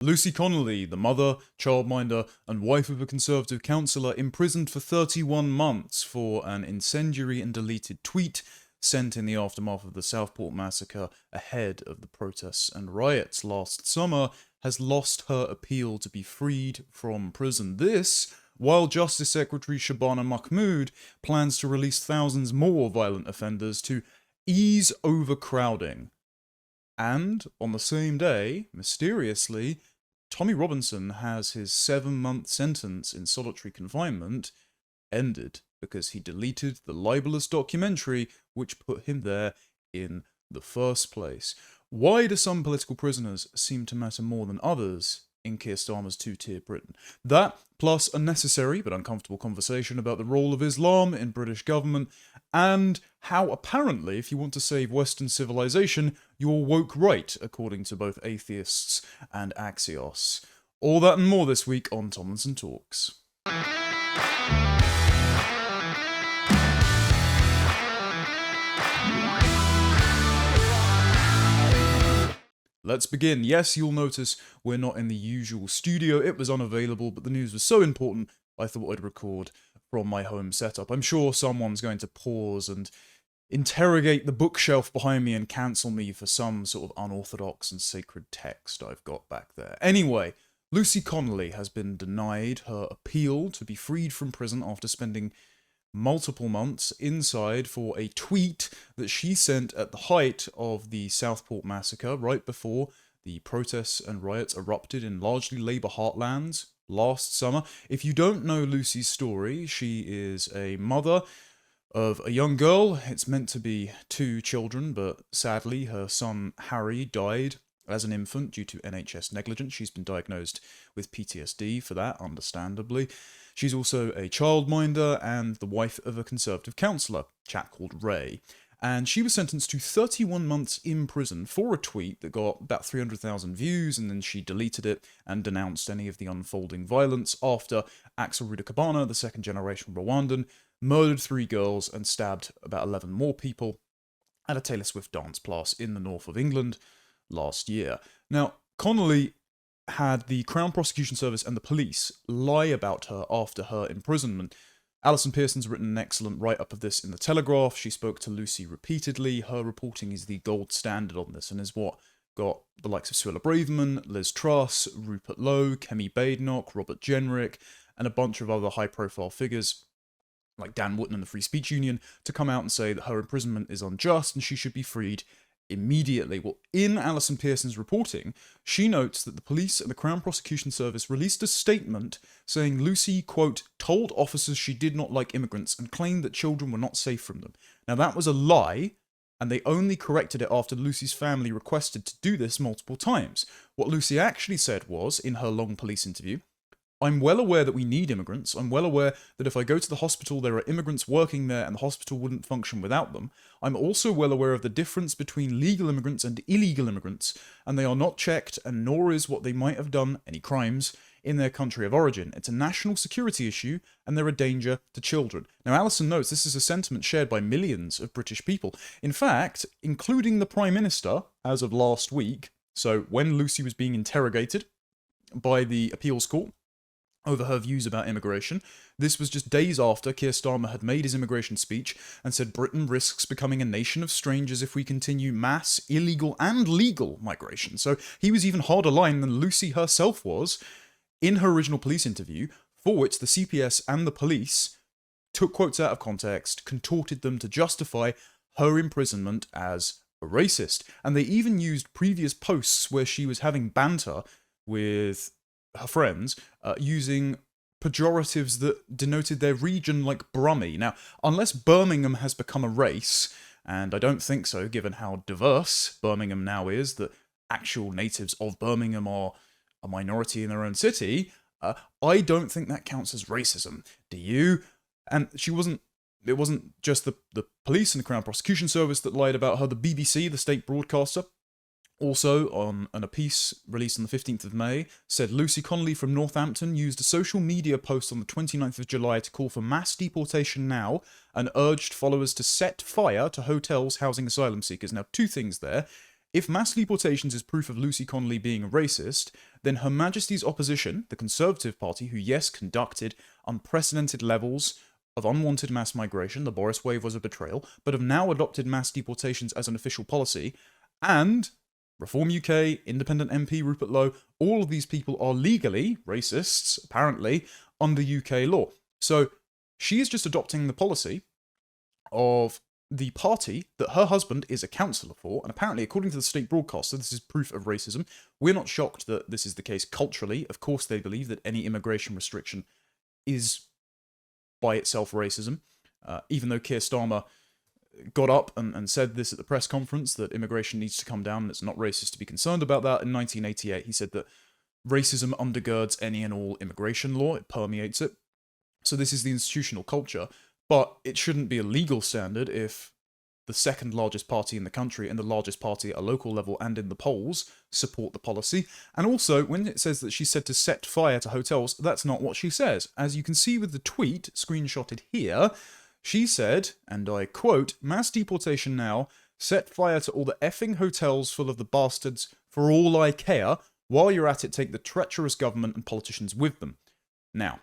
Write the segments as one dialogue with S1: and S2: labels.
S1: Lucy Connolly, the mother, childminder, and wife of a Conservative councillor, imprisoned for 31 months for an incendiary and deleted tweet sent in the aftermath of the Southport massacre ahead of the protests and riots last summer, has lost her appeal to be freed from prison. This, while Justice Secretary Shabana Mahmood plans to release thousands more violent offenders to ease overcrowding. And, on the same day, mysteriously, Tommy Robinson has his 7-month sentence in solitary confinement ended because he deleted the libelous documentary which put him there in the first place. Why do some political prisoners seem to matter more than others in Keir Starmer's two-tier Britain? That, plus a necessary but uncomfortable conversation about the role of Islam in British government, and how apparently, if you want to save Western civilization, you're woke right, according to both atheists and Axios. All that and more this week on Tomlinson Talks. Let's begin. Yes, you'll notice we're not in the usual studio. It was unavailable, but the news was so important, I thought I'd record from my home setup. I'm sure someone's going to pause and interrogate the bookshelf behind me and cancel me for some sort of unorthodox and sacred text I've got back there. Anyway, Lucy Connolly has been denied her appeal to be freed from prison after spending multiple months inside for a tweet that she sent at the height of the Southport massacre, right before the protests and riots erupted in largely Labour heartlands last summer. If you don't know Lucy's story, she is a mother of a young girl. It's meant to be 2 children, but sadly her son Harry died as an infant due to NHS negligence. She's been diagnosed with PTSD for that, understandably. She's also a childminder and the wife of a Conservative councillor, a chap called Ray. And she was sentenced to 31 months in prison for a tweet that got about 300,000 views, and then she deleted it and denounced any of the unfolding violence after Axel Rudakabana, the second-generation Rwandan, murdered 3 girls and stabbed about 11 more people at a Taylor Swift dance class in the north of England last year. Now, Connolly had the Crown Prosecution Service and the police lie about her after her imprisonment. Alison Pearson's written an excellent write-up of this in The Telegraph. She spoke to Lucy repeatedly. Her reporting is the gold standard on this and is what got the likes of Suella Braverman, Liz Truss, Rupert Lowe, Kemi Badenoch, Robert Jenrick, and a bunch of other high-profile figures like Dan Wootton and the Free Speech Union to come out and say that her imprisonment is unjust and she should be freed immediately. Well, in Alison Pearson's reporting, she notes that the police and the Crown Prosecution Service released a statement saying Lucy, quote, told officers she did not like immigrants and claimed that children were not safe from them. Now, that was a lie, and they only corrected it after Lucy's family requested to do this multiple times. What Lucy actually said was, in her long police interview, I'm well aware that we need immigrants. I'm well aware that if I go to the hospital, there are immigrants working there and the hospital wouldn't function without them. I'm also well aware of the difference between legal immigrants and illegal immigrants, and they are not checked, and nor is what they might have done, any crimes, in their country of origin. It's a national security issue, and they're a danger to children. Now, Alison notes this is a sentiment shared by millions of British people. In fact, including the Prime Minister, as of last week, so when Lucy was being interrogated by the appeals court over her views about immigration. This was just days after Keir Starmer had made his immigration speech and said Britain risks becoming a nation of strangers if we continue mass, illegal and legal migration. So he was even harder line than Lucy herself was in her original police interview, for which the CPS and the police took quotes out of context, contorted them to justify her imprisonment as a racist. And they even used previous posts where she was having banter with her friends, using pejoratives that denoted their region like Brummie. Now, unless Birmingham has become a race, and I don't think so, given how diverse Birmingham now is, that actual natives of Birmingham are a minority in their own city, I don't think that counts as racism. Do you? And it wasn't just the police and the Crown Prosecution Service that lied about her. The BBC, the state broadcaster, also, on a piece released on the 15th of May, said Lucy Connolly from Northampton used a social media post on the 29th of July to call for mass deportation now and urged followers to set fire to hotels housing asylum seekers. Now, 2 things there. If mass deportations is proof of Lucy Connolly being a racist, then Her Majesty's opposition, the Conservative Party, who, yes, conducted unprecedented levels of unwanted mass migration, the Boris wave was a betrayal, but have now adopted mass deportations as an official policy, and Reform UK, Independent MP Rupert Lowe, all of these people are legally racists, apparently, under UK law. So she is just adopting the policy of the party that her husband is a councillor for, and apparently, according to the state broadcaster, this is proof of racism. We're not shocked that this is the case culturally. Of course, they believe that any immigration restriction is by itself racism, even though Keir Starmer got up and said this at the press conference, that immigration needs to come down and it's not racist to be concerned about that. In 1988, he said that racism undergirds any and all immigration law, it permeates it. So this is the institutional culture, but it shouldn't be a legal standard if the second largest party in the country and the largest party at a local level and in the polls support the policy. And also, when it says that she said to set fire to hotels, that's not what she says. As you can see with the tweet, screenshotted here, she said, and I quote, "Mass deportation now, set fire to all the effing hotels full of the bastards, for all I care. While you're at it, take the treacherous government and politicians with them." Now,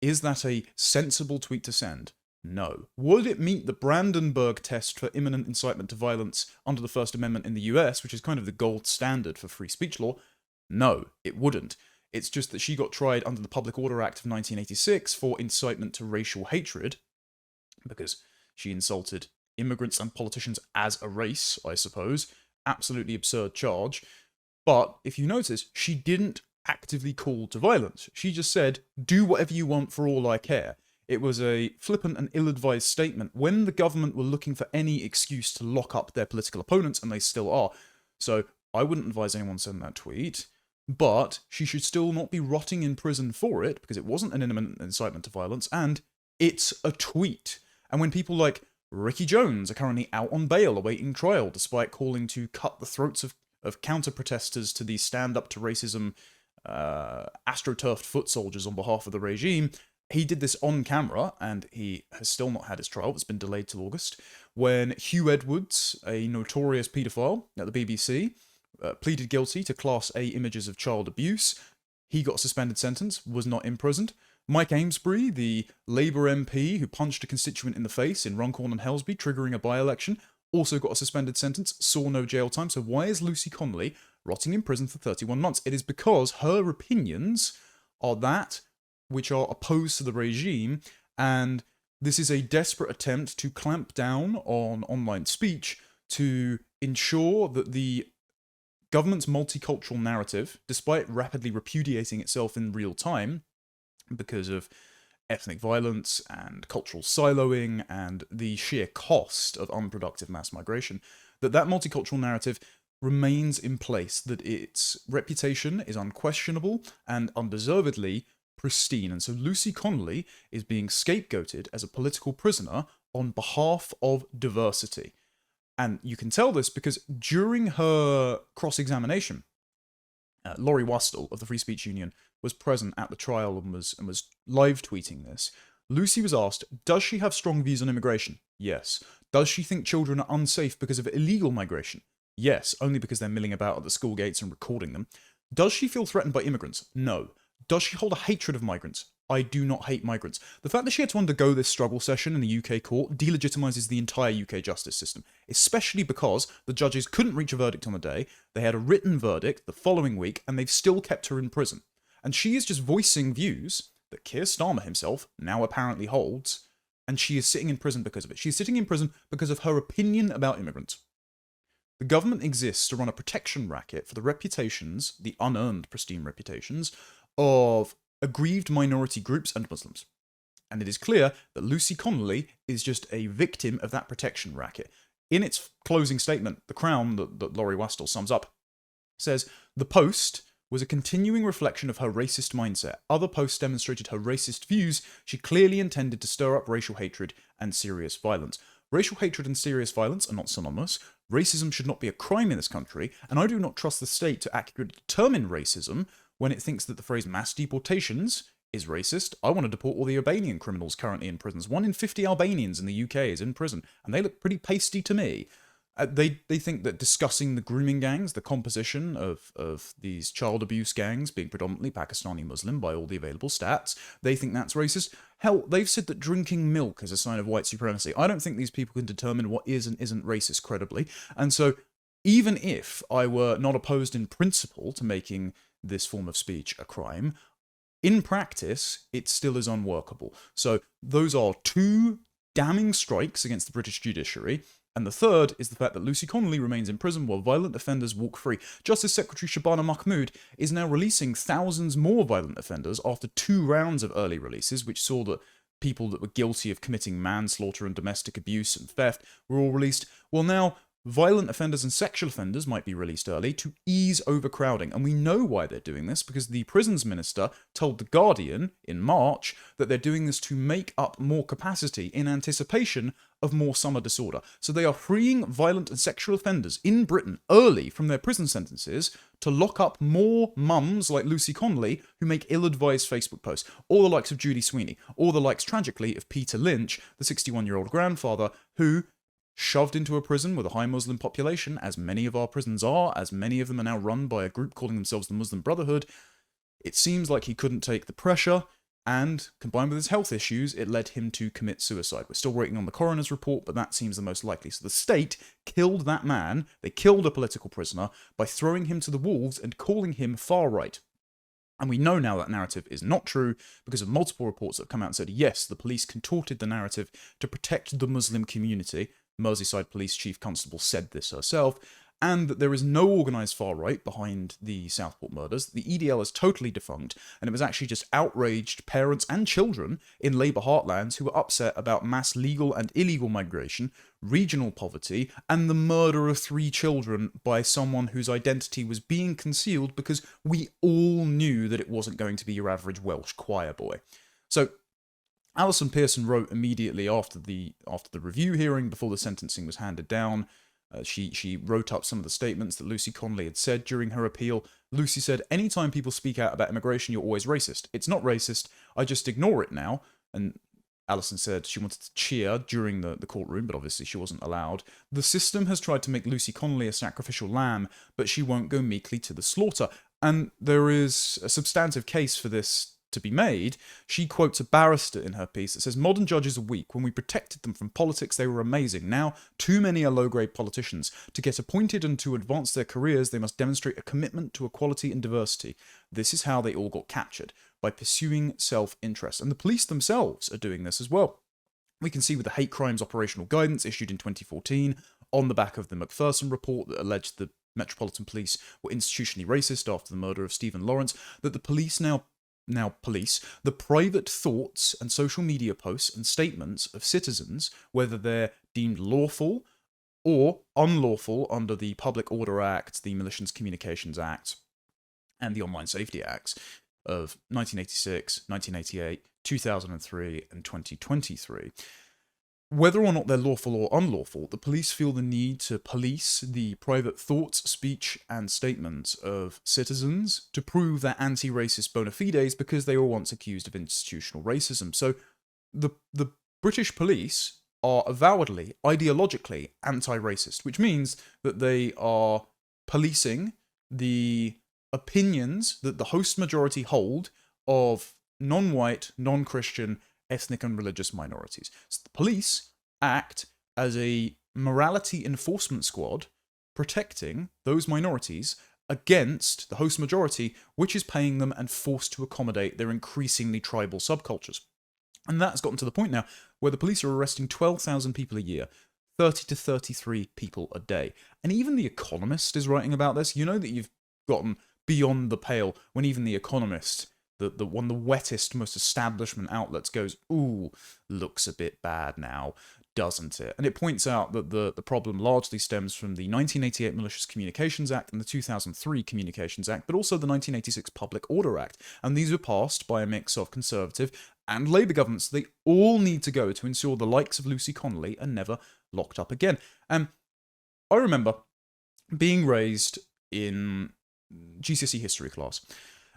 S1: is that a sensible tweet to send? No. Would it meet the Brandenburg test for imminent incitement to violence under the First Amendment in the US, which is kind of the gold standard for free speech law? No, it wouldn't. It's just that she got tried under the Public Order Act of 1986 for incitement to racial hatred, because she insulted immigrants and politicians as a race, I suppose. Absolutely absurd charge. But if you notice, she didn't actively call to violence. She just said, do whatever you want for all I care. It was a flippant and ill-advised statement when the government were looking for any excuse to lock up their political opponents, and they still are. So I wouldn't advise anyone send that tweet, but she should still not be rotting in prison for it, because it wasn't an imminent incitement to violence, and it's a tweet. And when people like Ricky Jones are currently out on bail awaiting trial, despite calling to cut the throats of counter-protesters to these stand-up-to-racism astroturfed foot soldiers on behalf of the regime, he did this on camera, and he has still not had his trial. It's been delayed till August, when Hugh Edwards, a notorious paedophile at the BBC, pleaded guilty to Class A images of child abuse. He got a suspended sentence, was not imprisoned. Mike Amesbury, the Labour MP who punched a constituent in the face in Runcorn and Helsby, triggering a by-election, also got a suspended sentence, saw no jail time. So why is Lucy Connolly rotting in prison for 31 months? It is because her opinions are that which are opposed to the regime, and this is a desperate attempt to clamp down on online speech to ensure that the government's multicultural narrative, despite rapidly repudiating itself in real time because of ethnic violence and cultural siloing and the sheer cost of unproductive mass migration, that multicultural narrative remains in place, that its reputation is unquestionable and undeservedly pristine. And so Lucy Connolly is being scapegoated as a political prisoner on behalf of diversity. And you can tell this because during her cross-examination, Laurie Wastell of the Free Speech Union was present at the trial and was live tweeting this. Lucy was asked, does she have strong views on immigration? Yes. Does she think children are unsafe because of illegal migration? Yes, only because they're milling about at the school gates and recording them. Does she feel threatened by immigrants? No. Does she hold a hatred of migrants? I do not hate migrants. The fact that she had to undergo this struggle session in the UK court delegitimizes the entire UK justice system, especially because the judges couldn't reach a verdict on the day, they had a written verdict the following week, and they've still kept her in prison. And she is just voicing views that Keir Starmer himself now apparently holds, and she is sitting in prison because of it. She's sitting in prison because of her opinion about immigrants. The government exists to run a protection racket for the reputations, the unearned pristine reputations, of aggrieved minority groups and Muslims. And it is clear that Lucy Connolly is just a victim of that protection racket. In its closing statement, The Crown, that Laurie Wastell sums up, says, the post was a continuing reflection of her racist mindset. Other posts demonstrated her racist views. She clearly intended to stir up racial hatred and serious violence. Racial hatred and serious violence are not synonymous. Racism should not be a crime in this country, and I do not trust the state to accurately determine racism when it thinks that the phrase mass deportations is racist. I want to deport all the Albanian criminals currently in prisons. 1 in 50 Albanians in the UK is in prison, and they look pretty pasty to me. They think that discussing the grooming gangs, the composition of these child abuse gangs being predominantly Pakistani Muslim by all the available stats, they think that's racist. Hell, they've said that drinking milk is a sign of white supremacy. I don't think these people can determine what is and isn't racist credibly. And so, even if I were not opposed in principle to making this form of speech a crime, in practice, it still is unworkable. So, those are two damning strikes against the British judiciary. And the third is the fact that Lucy Connolly remains in prison while violent offenders walk free. Justice Secretary Shabana Mahmood is now releasing thousands more violent offenders after 2 rounds of early releases, which saw that people that were guilty of committing manslaughter and domestic abuse and theft were all released. Well, now violent offenders and sexual offenders might be released early to ease overcrowding. And we know why they're doing this, because the prisons minister told The Guardian in March that they're doing this to make up more capacity in anticipation of more summer disorder. So they are freeing violent and sexual offenders in Britain early from their prison sentences to lock up more mums like Lucy Connolly who make ill-advised Facebook posts, or the likes of Judy Sweeney, or the likes, tragically, of Peter Lynch, the 61-year-old grandfather who, shoved into a prison with a high Muslim population, as many of our prisons are, as many of them are now run by a group calling themselves the Muslim Brotherhood, it seems like he couldn't take the pressure, and, combined with his health issues, it led him to commit suicide. We're still waiting on the coroner's report, but that seems the most likely. So the state killed that man, they killed a political prisoner, by throwing him to the wolves and calling him far-right. And we know now that narrative is not true because of multiple reports that have come out and said, yes, the police contorted the narrative to protect the Muslim community. Merseyside Police Chief Constable said this herself, and that there is no organised far-right behind the Southport murders. The EDL is totally defunct, and it was actually just outraged parents and children in Labour heartlands who were upset about mass legal and illegal migration, regional poverty, and the murder of 3 children by someone whose identity was being concealed because we all knew that it wasn't going to be your average Welsh choir boy. So, Alison Pearson wrote immediately after the review hearing, before the sentencing was handed down. She wrote up some of the statements that Lucy Connolly had said during her appeal. Lucy said, anytime people speak out about immigration, you're always racist. It's not racist, I just ignore it now. And Alison said she wanted to cheer during the courtroom, but obviously she wasn't allowed. The system has tried to make Lucy Connolly a sacrificial lamb, but she won't go meekly to the slaughter. And there is a substantive case for this to be made. She quotes a barrister in her piece that says, modern judges are weak. When we protected them from politics, they were amazing. Now, too many are low-grade politicians. To get appointed and to advance their careers, they must demonstrate a commitment to equality and diversity. This is how they all got captured, by pursuing self-interest. And the police themselves are doing this as well. We can see with the hate crimes operational guidance issued in 2014, on the back of the Macpherson report that alleged the Metropolitan Police were institutionally racist after the murder of Stephen Lawrence, that the police now police the private thoughts and social media posts and statements of citizens, whether they're deemed lawful or unlawful under the Public Order Act, the Malicious Communications Act, and the Online Safety Acts of 1986, 1988, 2003, and 2023. Whether or not they're lawful or unlawful, the police feel the need to police the private thoughts, speech, and statements of citizens to prove their anti-racist bona fides because they were once accused of institutional racism. So the British police are avowedly, ideologically anti-racist, which means that they are policing the opinions that the host majority hold of non-white, non-Christian, ethnic and religious minorities. So the police act as a morality enforcement squad protecting those minorities against the host majority, which is paying them and forced to accommodate their increasingly tribal subcultures. And that's gotten to the point now where the police are arresting 12,000 people a year, 30 to 33 people a day. And even The Economist is writing about this. You know that you've gotten beyond the pale when even The Economist, the one of the wettest, most establishment outlets, goes, ooh, looks a bit bad now, doesn't it? And it points out that the problem largely stems from the 1988 Malicious Communications Act and the 2003 Communications Act, but also the 1986 Public Order Act. And these were passed by a mix of Conservative and Labour governments. They all need to go to ensure the likes of Lucy Connolly are never locked up again. And I remember being raised in GCSE history class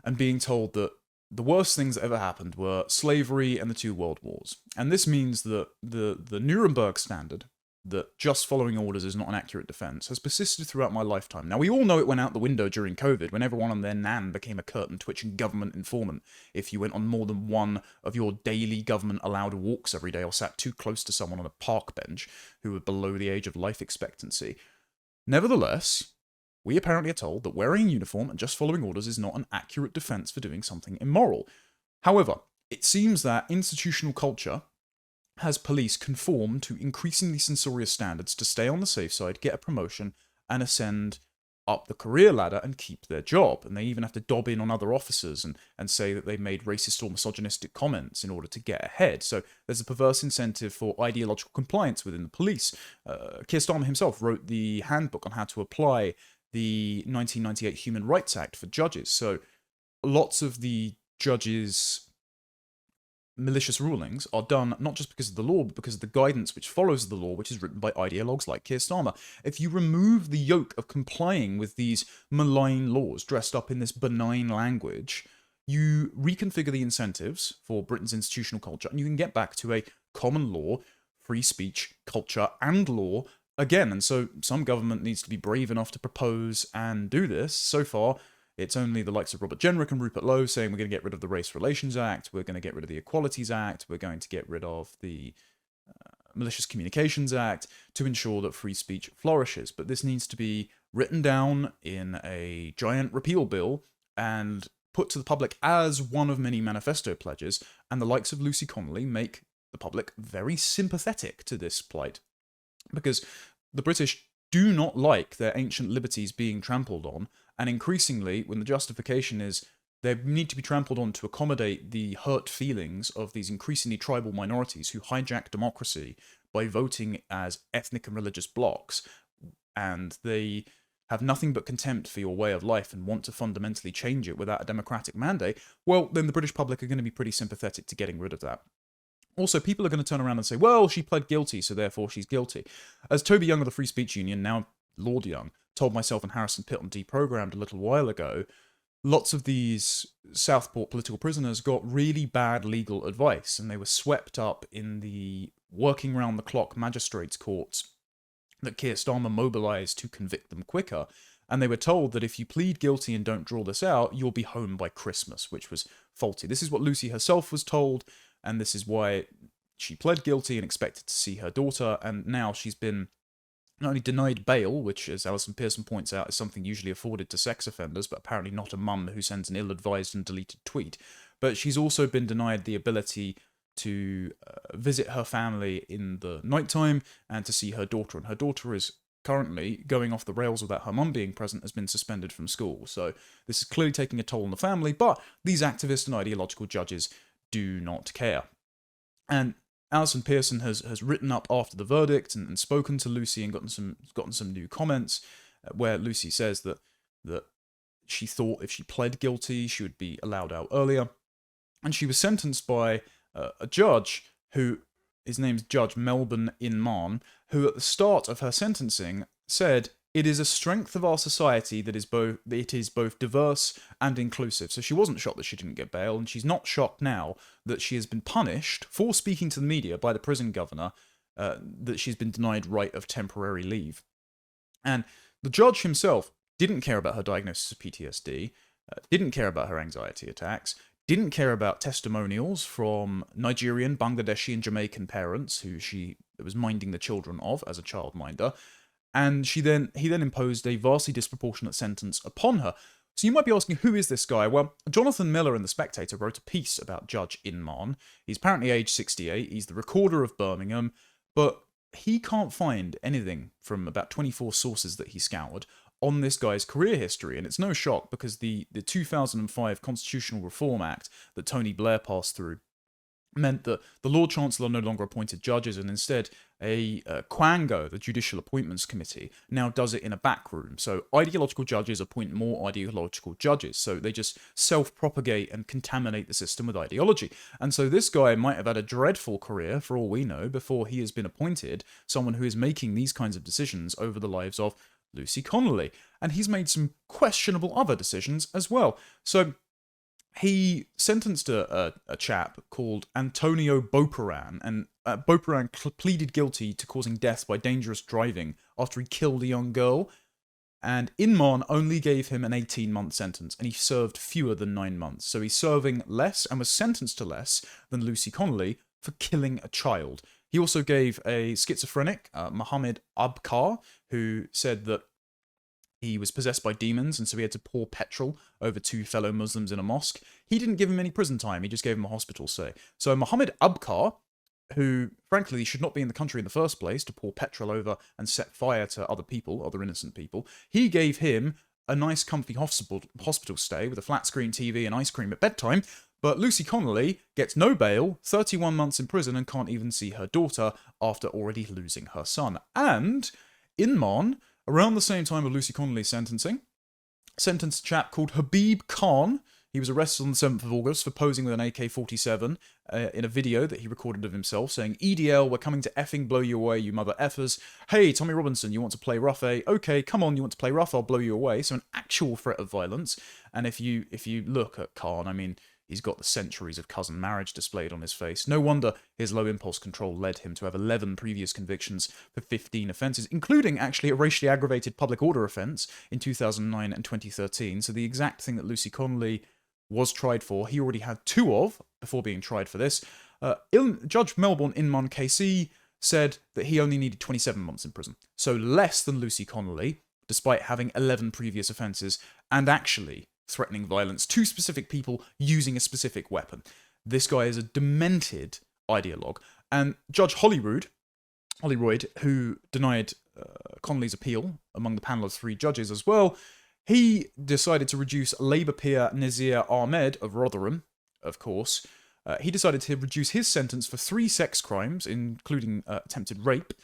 S1: and being told that the worst things that ever happened were slavery and the 2 world wars. And this means that the Nuremberg Standard that just following orders is not an accurate defence has persisted throughout my lifetime. Now, we all know it went out the window during COVID, when everyone and their nan became a curtain-twitching government informant if you went on more than one of your daily government-allowed walks every day or sat too close to someone on a park bench who were below the age of life expectancy. Nevertheless, we apparently are told that wearing a uniform and just following orders is not an accurate defence for doing something immoral. However, it seems that institutional culture has police conform to increasingly censorious standards to stay on the safe side, get a promotion, and ascend up the career ladder and keep their job. And they even have to dob in on other officers and say that they made racist or misogynistic comments in order to get ahead. So there's a perverse incentive for ideological compliance within the police. Keir Starmer himself wrote the handbook on how to apply the 1998 Human Rights Act for judges. So lots of the judges' malicious rulings are done not just because of the law, but because of the guidance which follows the law, which is written by ideologues like Keir Starmer. If you remove the yoke of complying with these malign laws dressed up in this benign language, you reconfigure the incentives for Britain's institutional culture, and you can get back to a common law, free speech, culture, and law again. And so some government needs to be brave enough to propose and do this. So far, it's only the likes of Robert Jenrick and Rupert Lowe saying we're going to get rid of the Race Relations Act, we're going to get rid of the Equalities Act, we're going to get rid of the Malicious Communications Act to ensure that free speech flourishes. But this needs to be written down in a giant repeal bill and put to the public as one of many manifesto pledges, and the likes of Lucy Connolly make the public very sympathetic to this plight. Because the British do not like their ancient liberties being trampled on, and increasingly, when the justification is they need to be trampled on to accommodate the hurt feelings of these increasingly tribal minorities who hijack democracy by voting as ethnic and religious blocs, and they have nothing but contempt for your way of life and want to fundamentally change it without a democratic mandate, well, then the British public are going to be pretty sympathetic to getting rid of that. Also, people are going to turn around and say, well, she pled guilty, so therefore she's guilty. As Toby Young of the Free Speech Union, now Lord Young, told myself and Harrison Pitt on Deprogrammed a little while ago, lots of these Southport political prisoners got really bad legal advice, and they were swept up in the working round-the-clock magistrates' courts that Keir Starmer mobilised to convict them quicker. And they were told that if you plead guilty and don't draw this out, you'll be home by Christmas, which was faulty. This is what Lucy herself was told, and this is why she pled guilty and expected to see her daughter, and now she's been not only denied bail, which, as Alison Pearson points out, is something usually afforded to sex offenders, but apparently not a mum who sends an ill-advised and deleted tweet, but she's also been denied the ability to visit her family in the nighttime and to see her daughter, and her daughter is currently going off the rails without her mum being present, has been suspended from school. So this is clearly taking a toll on the family, but these activist and ideological judges do not care. And Alison Pearson has written up after the verdict and spoken to Lucy and gotten some new comments where Lucy says that she thought if she pled guilty, she would be allowed out earlier. And she was sentenced by a judge who, his name's Judge Melbourne Inman, who at the start of her sentencing said, "It is a strength of our society that it is both diverse and inclusive." So she wasn't shocked that she didn't get bail, and she's not shocked now that she has been punished for speaking to the media by the prison governor, that she's been denied right of temporary leave. And the judge himself didn't care about her diagnosis of PTSD, didn't care about her anxiety attacks, didn't care about testimonials from Nigerian, Bangladeshi, and Jamaican parents who she was minding the children of as a childminder. And he then imposed a vastly disproportionate sentence upon her. So you might be asking, who is this guy? Well, Jonathan Miller in The Spectator wrote a piece about Judge Inman. He's apparently aged 68, he's the recorder of Birmingham, but he can't find anything from about 24 sources that he scoured on this guy's career history. And it's no shock, because the 2005 Constitutional Reform Act that Tony Blair passed through meant that the Lord Chancellor no longer appointed judges, and instead a Quango, the Judicial Appointments Committee, now does it in a back room. So ideological judges appoint more ideological judges, so they just self-propagate and contaminate the system with ideology. And so this guy might have had a dreadful career, for all we know, before he has been appointed someone who is making these kinds of decisions over the lives of Lucy Connolly. And he's made some questionable other decisions as well. So he sentenced a chap called Antonio Boparan, and Boparan pleaded guilty to causing death by dangerous driving after he killed a young girl. And Inman only gave him an 18-month sentence, and he served fewer than 9 months. So he's serving less and was sentenced to less than Lucy Connolly for killing a child. He also gave a schizophrenic, Mohammed Abkar, who said that he was possessed by demons, and so he had to pour petrol over 2 fellow Muslims in a mosque. He didn't give him any prison time, he just gave him a hospital stay. So Mohammed Abkar, who, frankly, should not be in the country in the first place to pour petrol over and set fire to other people, other innocent people, he gave him a nice comfy hospital stay with a flat screen TV and ice cream at bedtime. But Lucy Connolly gets no bail, 31 months in prison, and can't even see her daughter after already losing her son. And Inman, around the same time of Lucy Connolly's sentencing, sentenced a chap called Habib Khan. He was arrested on the 7th of August for posing with an AK-47 in a video that he recorded of himself, saying, "EDL, we're coming to effing blow you away, you mother effers. Hey, Tommy Robinson, you want to play rough, eh? Okay, come on, you want to play rough, I'll blow you away." So an actual threat of violence. And if you look at Khan, I mean, he's got the centuries of cousin marriage displayed on his face. No wonder his low impulse control led him to have 11 previous convictions for 15 offences, including actually a racially aggravated public order offence in 2009 and 2013. So the exact thing that Lucy Connolly was tried for, he already had 2 of before being tried for this. Judge Melbourne Inman KC said that he only needed 27 months in prison, so less than Lucy Connolly, despite having 11 previous offences and actually threatening violence to specific people using a specific weapon. This guy is a demented ideologue. And Judge Hollyroyd, who denied Connolly's appeal among the panel of 3 judges as well, he decided to reduce Labour peer Nazir Ahmed of Rotherham, of course. He decided to reduce his sentence for 3 sex crimes, including attempted rape,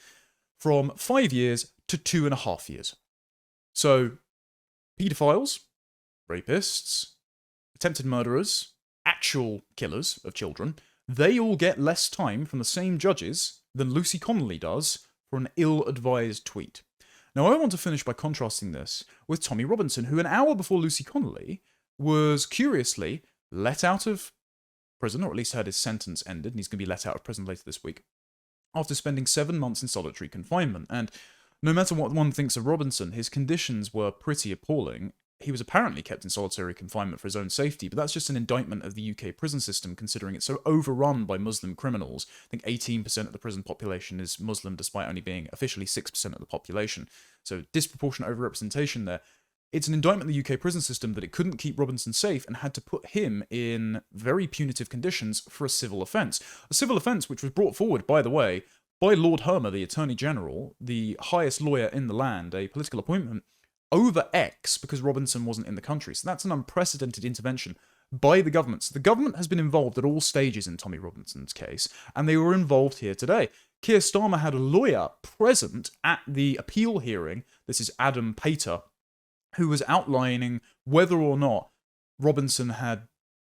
S1: from 5 years to 2.5 years. So, paedophiles, rapists, attempted murderers, actual killers of children, they all get less time from the same judges than Lucy Connolly does for an ill-advised tweet. Now, I want to finish by contrasting this with Tommy Robinson, who an hour before Lucy Connolly was curiously let out of prison, or at least had his sentence ended, and he's going to be let out of prison later this week, after spending 7 months in solitary confinement. And no matter what one thinks of Robinson, his conditions were pretty appalling. He was apparently kept in solitary confinement for his own safety, but that's just an indictment of the UK prison system, considering it's so overrun by Muslim criminals. I think 18% of the prison population is Muslim, despite only being officially 6% of the population. So disproportionate overrepresentation there. It's an indictment of the UK prison system that it couldn't keep Robinson safe and had to put him in very punitive conditions for a civil offence. A civil offence which was brought forward, by the way, by Lord Hermer, the Attorney General, the highest lawyer in the land, a political appointment, over X because Robinson wasn't in the country. So that's an unprecedented intervention by the government. So the government has been involved at all stages in Tommy Robinson's case, and they were involved here today. Keir Starmer had a lawyer present at the appeal hearing. This is Adam Pater, who was outlining whether or not Robinson had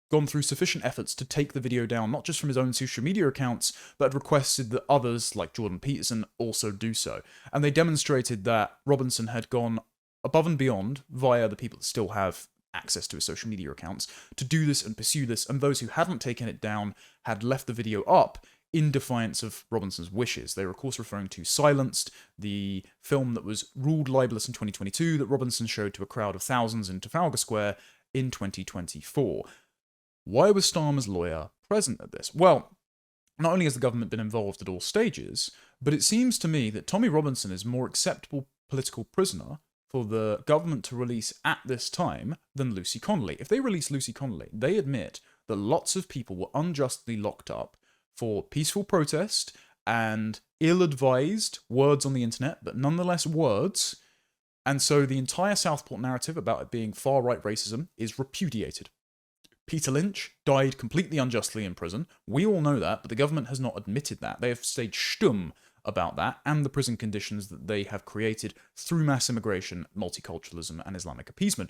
S1: gone through sufficient efforts to take the video down, not just from his own social media accounts, but had requested that others, like Jordan Peterson, also do so. And they demonstrated that Robinson had gone above and beyond, via the people that still have access to his social media accounts, to do this and pursue this, and those who hadn't taken it down had left the video up in defiance of Robinson's wishes. They were, of course, referring to Silenced, the film that was ruled libelous in 2022 that Robinson showed to a crowd of thousands in Trafalgar Square in 2024. Why was Starmer's lawyer present at this? Well, not only has the government been involved at all stages, but it seems to me that Tommy Robinson is a more acceptable political prisoner for the government to release at this time than Lucy Connolly. If they release Lucy Connolly, they admit that lots of people were unjustly locked up for peaceful protest and ill-advised words on the internet, but nonetheless words. And so the entire Southport narrative about it being far-right racism is repudiated. Peter Lynch died completely unjustly in prison. We all know that, but the government has not admitted that. They have stayed stumm about that and the prison conditions that they have created through mass immigration, multiculturalism, and Islamic appeasement.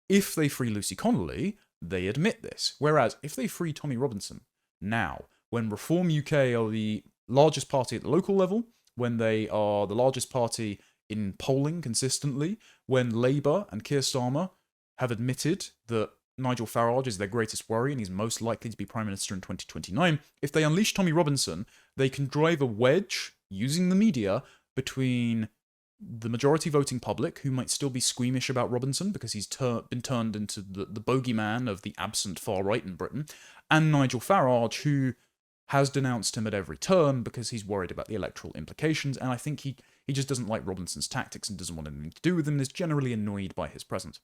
S1: If they free Lucy Connolly, they admit this. Whereas, if they free Tommy Robinson now, when Reform UK are the largest party at the local level, when they are the largest party in polling consistently, when Labour and Keir Starmer have admitted that Nigel Farage is their greatest worry, and he's most likely to be Prime Minister in 2029. If they unleash Tommy Robinson, they can drive a wedge, using the media, between the majority voting public, who might still be squeamish about Robinson because he's been turned into the bogeyman of the absent far right in Britain, and Nigel Farage, who has denounced him at every turn because he's worried about the electoral implications, and I think he just doesn't like Robinson's tactics and doesn't want anything to do with him and is generally annoyed by his presence.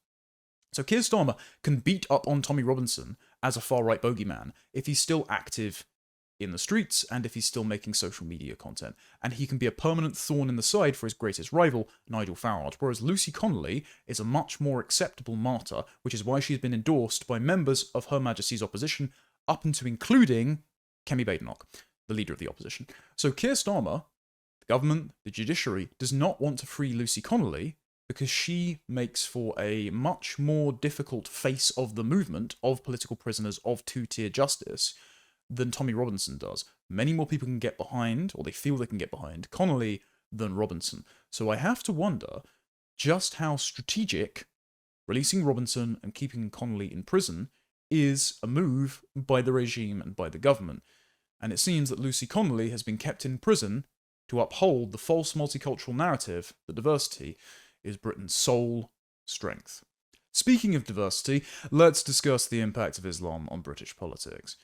S1: So Keir Starmer can beat up on Tommy Robinson as a far-right bogeyman if he's still active in the streets and if he's still making social media content. And he can be a permanent thorn in the side for his greatest rival, Nigel Farage, whereas Lucy Connolly is a much more acceptable martyr, which is why she's been endorsed by members of Her Majesty's opposition, up into including Kemi Badenoch, the leader of the opposition. So Keir Starmer, the government, the judiciary, does not want to free Lucy Connolly because she makes for a much more difficult face of the movement of political prisoners of two-tier justice than Tommy Robinson does. Many more people can get behind, or they feel they can get behind, Connolly than Robinson. So I have to wonder just how strategic releasing Robinson and keeping Connolly in prison is a move by the regime and by the government. And it seems that Lucy Connolly has been kept in prison to uphold the false multicultural narrative that diversity is Britain's sole strength. Speaking of diversity, let's discuss the impact of Islam on British politics.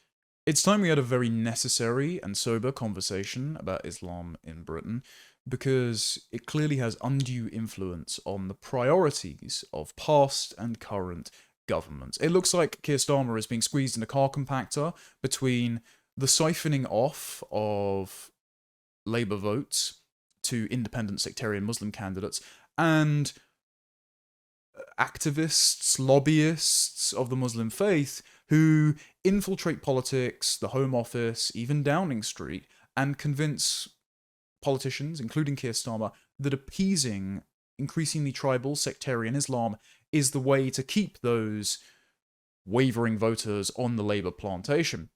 S1: It's time we had a very necessary and sober conversation about Islam in Britain, because it clearly has undue influence on the priorities of past and current governments. It looks like Keir Starmer is being squeezed in a car compactor between the siphoning off of Labour votes to independent sectarian Muslim candidates and activists, lobbyists of the Muslim faith who infiltrate politics, the Home Office, even Downing Street, and convince politicians, including Keir Starmer, that appeasing increasingly tribal sectarian Islam is the way to keep those wavering voters on the Labour plantation.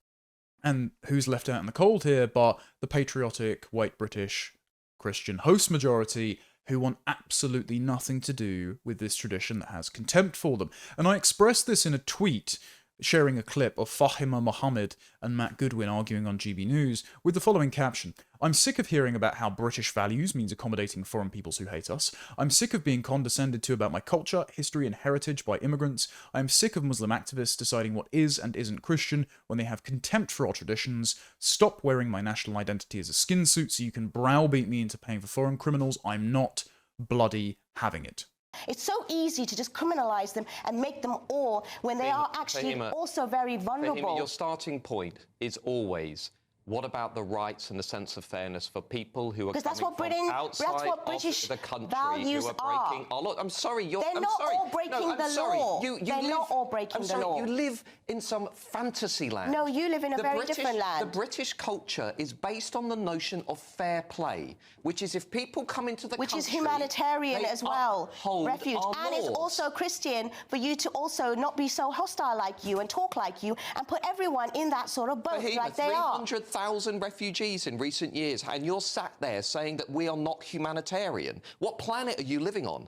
S1: And who's left out in the cold here but the patriotic, white British, Christian host majority who want absolutely nothing to do with this tradition that has contempt for them. And I expressed this in a tweet sharing a clip of Fahima Mohammed and Matt Goodwin arguing on GB News with the following caption: "I'm sick of hearing about how British values means accommodating foreign peoples who hate us. I'm sick of being condescended to about my culture, history and heritage by immigrants. I'm sick of Muslim activists deciding what is and isn't Christian when they have contempt for our traditions. Stop wearing my national identity as a skin suit so you can browbeat me into paying for foreign criminals. I'm not bloody having it."
S2: It's so easy to just criminalise them and make them all when they are actually also very vulnerable.
S3: Your starting point is always, what about the rights and the sense of fairness for people who are coming from outside
S2: British
S3: of the country
S2: values
S3: who are breaking our law? I'm sorry,
S2: they're not all breaking the law. They're not all breaking the law.
S3: You live in some fantasy land.
S2: No, you live in a very different land.
S3: The British culture is based on the notion of fair play, which is if people come into the country...
S2: Which is humanitarian as well, refuge. And it's also Christian for you to also not be so hostile like you and talk like you and put everyone in that sort of boat like they are.
S3: 300,000 refugees in recent years, and you're sat there saying that we are not humanitarian. What planet are you living on?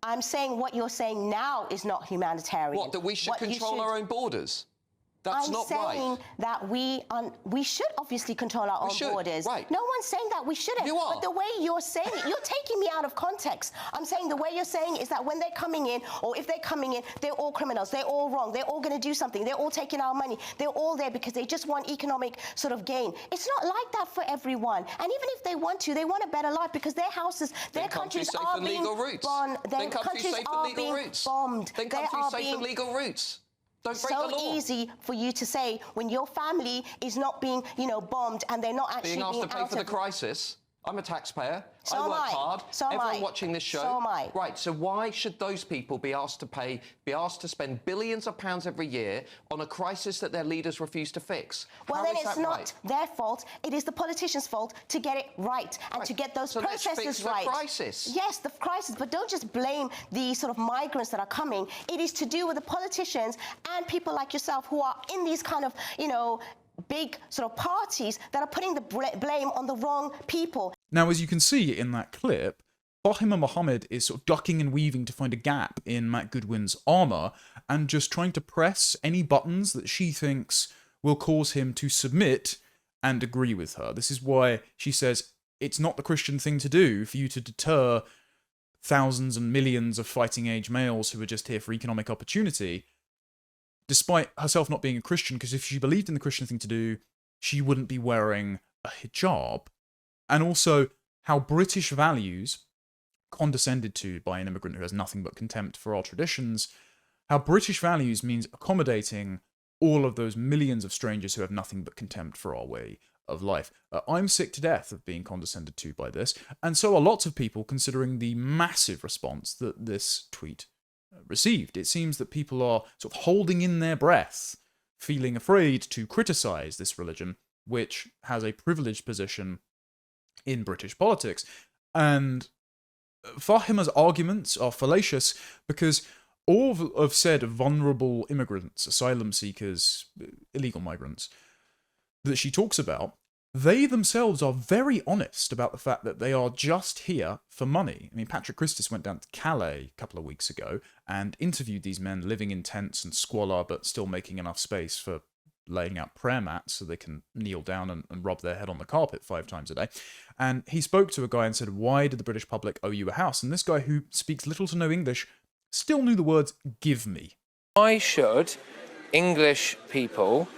S2: I'm saying what you're saying now is not humanitarian.
S3: What, that we should control our own borders? That's not right.
S2: I'm saying that we should obviously control our own borders.
S3: Right.
S2: No one's saying that we shouldn't.
S3: You are.
S2: But the way you're saying it, you're taking me out of context. I'm saying the way you're saying is that when they're coming in, or if they're coming in, they're all criminals. They're all wrong. They're all going to do something. They're all taking our money. They're all there because they just want economic sort of gain. It's not like that for everyone. And even if they want to, they want a better life because their houses, their countries are being bombed. Their countries are being bombed.
S3: Then countries safe for legal routes. Don't break the law.
S2: So easy for you to say when your family is not being, bombed and they're not actually being
S3: asked to pay for the crisis. I'm a taxpayer.
S2: So
S3: I work hard. Everyone watching this show.
S2: So am I.
S3: Right, so why should those people be asked to spend billions of pounds every year on a crisis that their leaders refuse to fix?
S2: Well, then it's not their fault. It is the politicians' fault to get it right and to get those processes right.
S3: So let's fix the crisis.
S2: Yes, the crisis, but don't just blame the sort of migrants that are coming. It is to do with the politicians and people like yourself who are in these kind of, big sort of parties that are putting the blame on the wrong people.
S1: Now, as you can see in that clip, Fahima Mohammed is sort of ducking and weaving to find a gap in Matt Goodwin's armour and just trying to press any buttons that she thinks will cause him to submit and agree with her. This is why she says it's not the Christian thing to do for you to deter thousands and millions of fighting-age males who are just here for economic opportunity, despite herself not being a Christian, because if she believed in the Christian thing to do, she wouldn't be wearing a hijab. And also, how British values, condescended to by an immigrant who has nothing but contempt for our traditions, how British values means accommodating all of those millions of strangers who have nothing but contempt for our way of life. I'm sick to death of being condescended to by this, and so are lots of people, considering the massive response that this tweet received. It seems that people are sort of holding in their breath, feeling afraid to criticise this religion, which has a privileged position in British politics. And Fahima's arguments are fallacious because all of said vulnerable immigrants, asylum seekers, illegal migrants, that she talks about, they themselves are very honest about the fact that they are just here for money. I mean, Patrick Christis went down to Calais a couple of weeks ago and interviewed these men living in tents and squalor, but still making enough space for laying out prayer mats so they can kneel down and rub their head on the carpet 5 times a day. And he spoke to a guy and said, why did the British public owe you a house? And this guy, who speaks little to no English, still knew the words, give me.
S4: Why should English people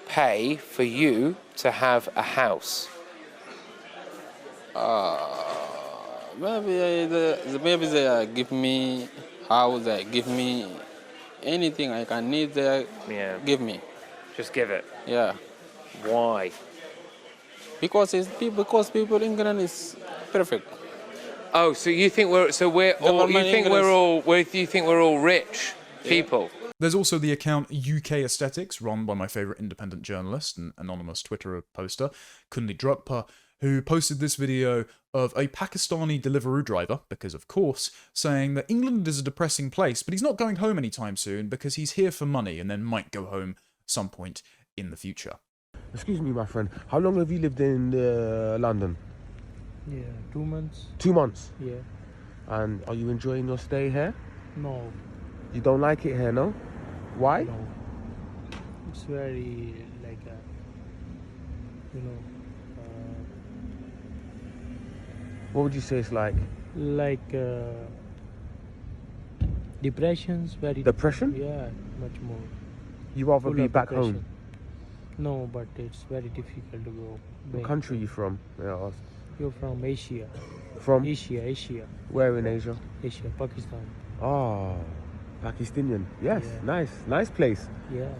S4: pay for you to have a house?
S5: Maybe they give me house, they give me anything I can need, they give me.
S4: Just give it.
S5: Yeah.
S4: Why?
S5: Because people in England is perfect.
S4: Oh, so you think we're all rich people?
S1: There's also the account UK Aesthetics, run by my favourite independent journalist and anonymous Twitter poster, Kunli Drukpa, who posted this video of a Pakistani Deliveroo driver, because of course, saying that England is a depressing place, but he's not going home anytime soon because he's here for money and then might go home some point in the future.
S6: Excuse me, my friend. How long have you lived in London?
S7: Yeah, 2 months.
S6: 2 months?
S7: Yeah.
S6: And are you enjoying your stay here?
S7: No.
S6: You don't like it here, no? Why?
S7: No. It's very like
S6: What would you say it's like?
S7: Depression's very.
S6: Depression?
S7: Yeah, much more.
S6: You rather
S7: Full
S6: be
S7: of
S6: back
S7: depression.
S6: home?
S7: No, but it's very difficult to go.
S6: What
S7: back.
S6: country are you from? May I ask?
S7: You're from Asia.
S6: From?
S7: Asia.
S6: Where in Asia?
S7: Asia, Pakistan.
S6: Oh, Pakistanian. Yes,
S7: Yeah.
S6: Nice place.
S7: Yeah,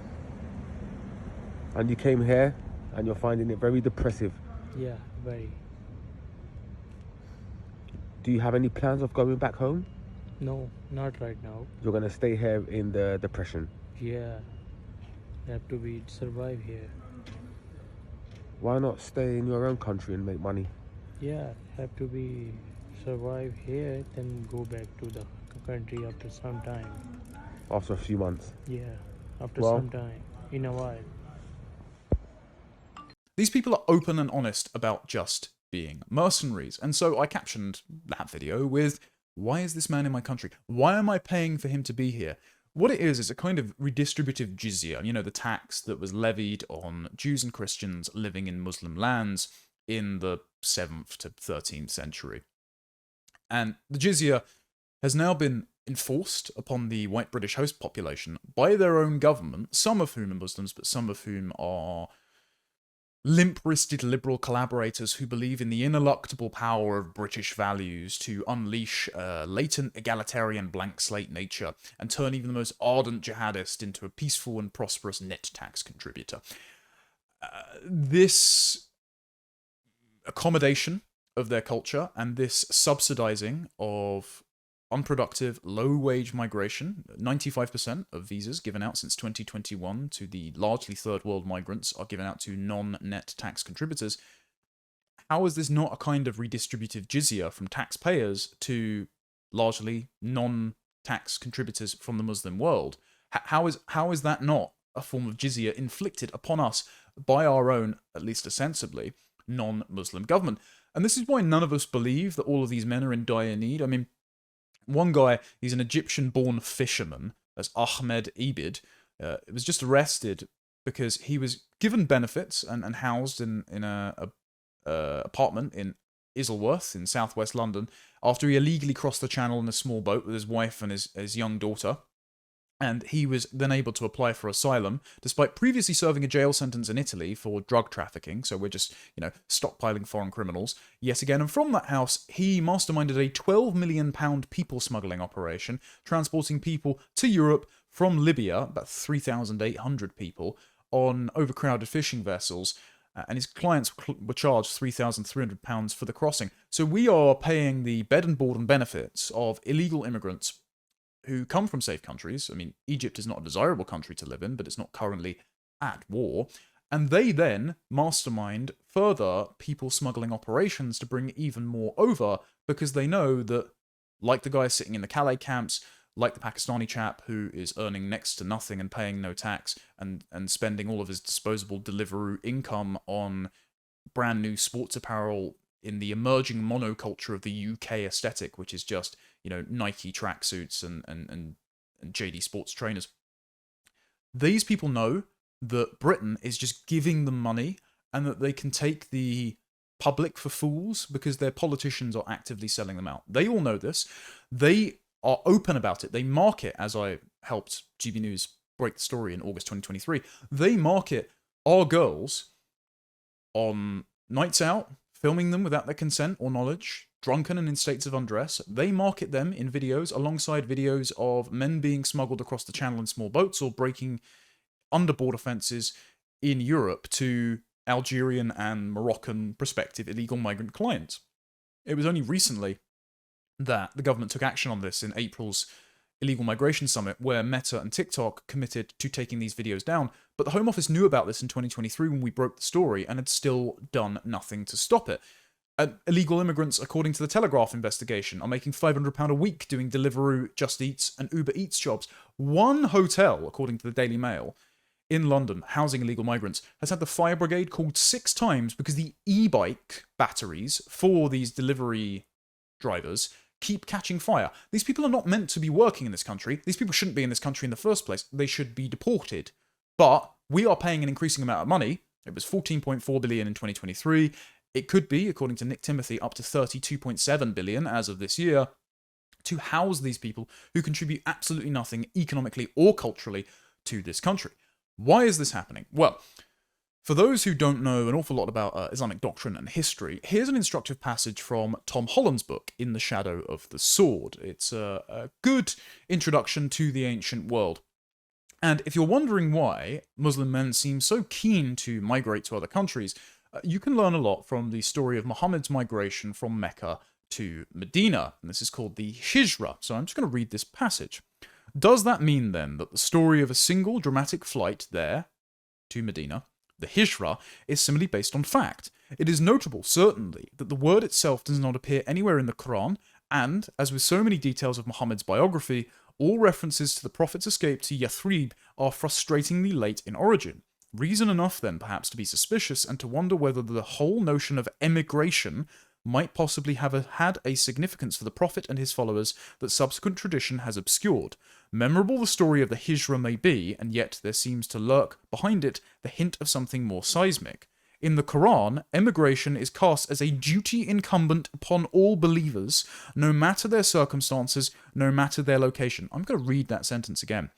S6: And you came here and you're finding it very depressive.
S7: yeah, very.
S6: Do you have any plans of going back home?
S7: No, not right now.
S6: You're going to stay here in the depression.
S7: Yeah, have to be survive here.
S6: Why not stay in your own country and make money?
S7: Yeah, have to be survive here, then go back to the country after some time.
S6: After a few months.
S7: Yeah, after
S6: Well-
S7: some time, in a while.
S1: These people are open and honest about just being mercenaries, and so I captioned that video with, why is this man in my country? Why am I paying for him to be here? What it is a kind of redistributive jizya, you know, the tax that was levied on Jews and Christians living in Muslim lands in the 7th to 13th century. And the jizya has now been enforced upon the white British host population by their own government, some of whom are Muslims, but some of whom are limp-wristed liberal collaborators who believe in the ineluctable power of British values to unleash a latent egalitarian blank slate nature and turn even the most ardent jihadist into a peaceful and prosperous net tax contributor. This accommodation of their culture and this subsidizing of unproductive, low-wage migration, 95% of visas given out since 2021 to the largely third-world migrants are given out to non-net tax contributors. How is this not a kind of redistributive jizya from taxpayers to largely non-tax contributors from the Muslim world? How is that not a form of jizya inflicted upon us by our own, at least ostensibly, non-Muslim government? And this is why none of us believe that all of these men are in dire need. I mean, one guy, he's an Egyptian-born fisherman, that's Ahmed Ibid, was just arrested because he was given benefits and housed in a apartment in Isleworth in southwest London after he illegally crossed the channel in a small boat with his wife and his young daughter. And he was then able to apply for asylum, despite previously serving a jail sentence in Italy for drug trafficking. So we're just, stockpiling foreign criminals yet again. And from that house, he masterminded a £12 million people smuggling operation, transporting people to Europe from Libya, about 3,800 people, on overcrowded fishing vessels. And his clients were charged £3,300 for the crossing. So we are paying the bed and board and benefits of illegal immigrants who come from safe countries. I mean, Egypt is not a desirable country to live in, but it's not currently at war. And they then mastermind further people smuggling operations to bring even more over, because they know that, like the guy sitting in the Calais camps, like the Pakistani chap who is earning next to nothing and paying no tax and spending all of his disposable Deliveroo income on brand new sports apparel in the emerging monoculture of the UK aesthetic, which is just, Nike tracksuits and JD Sports trainers. These people know that Britain is just giving them money and that they can take the public for fools because their politicians are actively selling them out. They all know this. They are open about it. They market, as I helped GB News break the story in August 2023, they market our girls on nights out, filming them without their consent or knowledge, drunken and in states of undress. They market them in videos alongside videos of men being smuggled across the channel in small boats or breaking underboard offences in Europe to Algerian and Moroccan prospective illegal migrant clients. It was only recently that the government took action on this in April's illegal migration summit, where Meta and TikTok committed to taking these videos down. But the Home Office knew about this in 2023 when we broke the story and had still done nothing to stop it. Illegal immigrants, according to the Telegraph investigation, are making £500 a week doing Deliveroo, Just Eats, and Uber Eats jobs. One hotel, according to the Daily Mail, in London, housing illegal migrants, has had the fire brigade called 6 times because the e-bike batteries for these delivery drivers keep catching fire. These people are not meant to be working in this country. These people shouldn't be in this country in the first place. They should be deported. But we are paying an increasing amount of money. It was $14.4 billion in 2023. It could be, according to Nick Timothy, up to $32.7 billion as of this year, to house these people who contribute absolutely nothing economically or culturally to this country. Why is this happening? Well, for those who don't know an awful lot about Islamic doctrine and history, here's an instructive passage from Tom Holland's book, In the Shadow of the Sword. It's a good introduction to the ancient world. And if you're wondering why Muslim men seem so keen to migrate to other countries, you can learn a lot from the story of Muhammad's migration from Mecca to Medina. And this is called the Hijra. So I'm just going to read this passage. Does that mean then that the story of a single dramatic flight there to Medina, the Hijra, is simply based on fact? It is notable, certainly, that the word itself does not appear anywhere in the Quran, and, as with so many details of Muhammad's biography, all references to the Prophet's escape to Yathrib are frustratingly late in origin. Reason enough, then, perhaps, to be suspicious and to wonder whether the whole notion of emigration might possibly have had a significance for the Prophet and his followers that subsequent tradition has obscured. Memorable the story of the Hijra may be, and yet there seems to lurk behind it the hint of something more seismic. In the Quran, emigration is cast as a duty incumbent upon all believers, no matter their circumstances, no matter their location. I'm going to read that sentence again.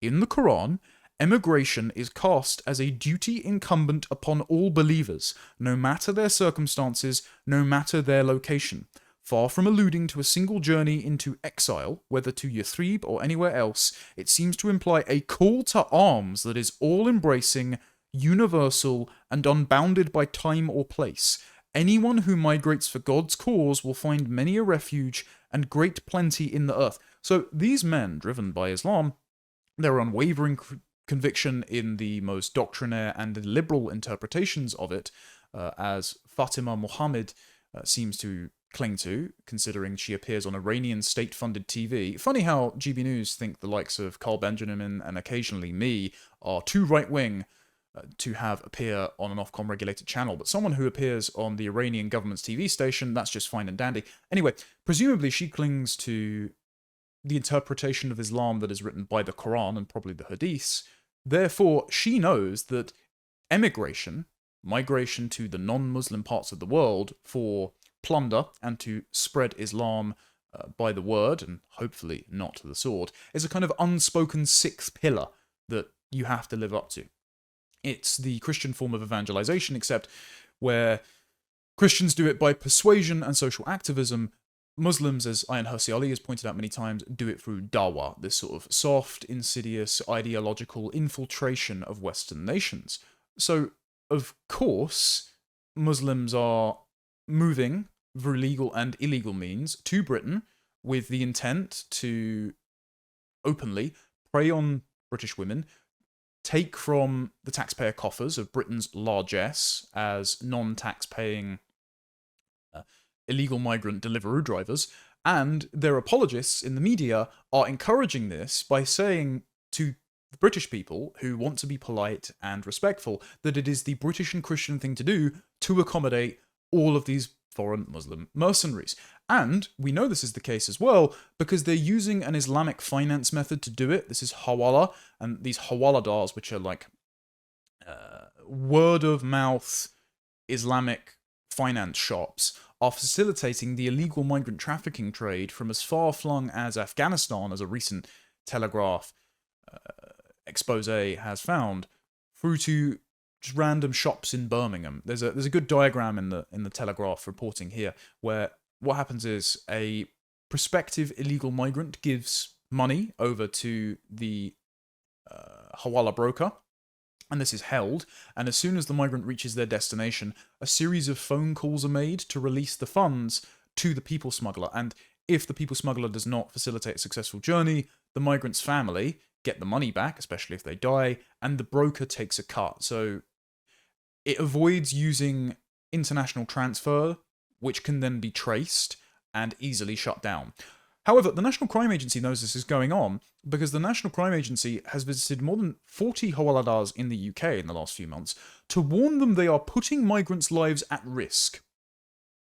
S1: In the Quran, emigration is cast as a duty incumbent upon all believers, no matter their circumstances, no matter their location. Far from alluding to a single journey into exile, whether to Yathrib or anywhere else, it seems to imply a call to arms that is all-embracing, universal, and unbounded by time or place. Anyone who migrates for God's cause will find many a refuge and great plenty in the earth. So these men, driven by Islam, their unwavering conviction in the most doctrinaire and liberal interpretations of it, as Fatima Muhammad seems to cling to, considering she appears on Iranian state-funded TV. Funny how GB News think the likes of Carl Benjamin and occasionally me are too right-wing to have appear on an Ofcom regulated channel, but someone who appears on the Iranian government's TV station, that's just fine and dandy. Anyway, presumably she clings to the interpretation of Islam that is written by the Quran and probably the Hadiths. Therefore, she knows that emigration, migration to the non-Muslim parts of the world for plunder and to spread Islam by the word, and hopefully not the sword, is a kind of unspoken sixth pillar that you have to live up to. It's the Christian form of evangelization, except where Christians do it by persuasion and social activism, Muslims, as Ayan Hirsi Ali has pointed out many times, do it through dawah, this sort of soft, insidious, ideological infiltration of Western nations. So, of course, Muslims are moving through legal and illegal means to Britain with the intent to openly prey on British women, take from the taxpayer coffers of Britain's largesse as non-tax-paying illegal migrant Deliveroo drivers, and their apologists in the media are encouraging this by saying to the British people who want to be polite and respectful that it is the British and Christian thing to do to accommodate all of these foreign Muslim mercenaries. And we know this is the case as well because they're using an Islamic finance method to do it. This is hawala, and these hawaladars, which are like word-of-mouth Islamic finance shops, are facilitating the illegal migrant trafficking trade from as far-flung as Afghanistan, as a recent Telegraph expose has found, through to just random shops in Birmingham. There's a good diagram in the Telegraph reporting here where what happens is a prospective illegal migrant gives money over to the hawala broker, and this is held, and as soon as the migrant reaches their destination, a series of phone calls are made to release the funds to the people smuggler, and if the people smuggler does not facilitate a successful journey, the migrant's family get the money back, especially if they die, and the broker takes a cut. So it avoids using international transfer, which can then be traced and easily shut down. However, the National Crime Agency knows this is going on because the National Crime Agency has visited more than 40 hawaladars in the UK in the last few months to warn them they are putting migrants' lives at risk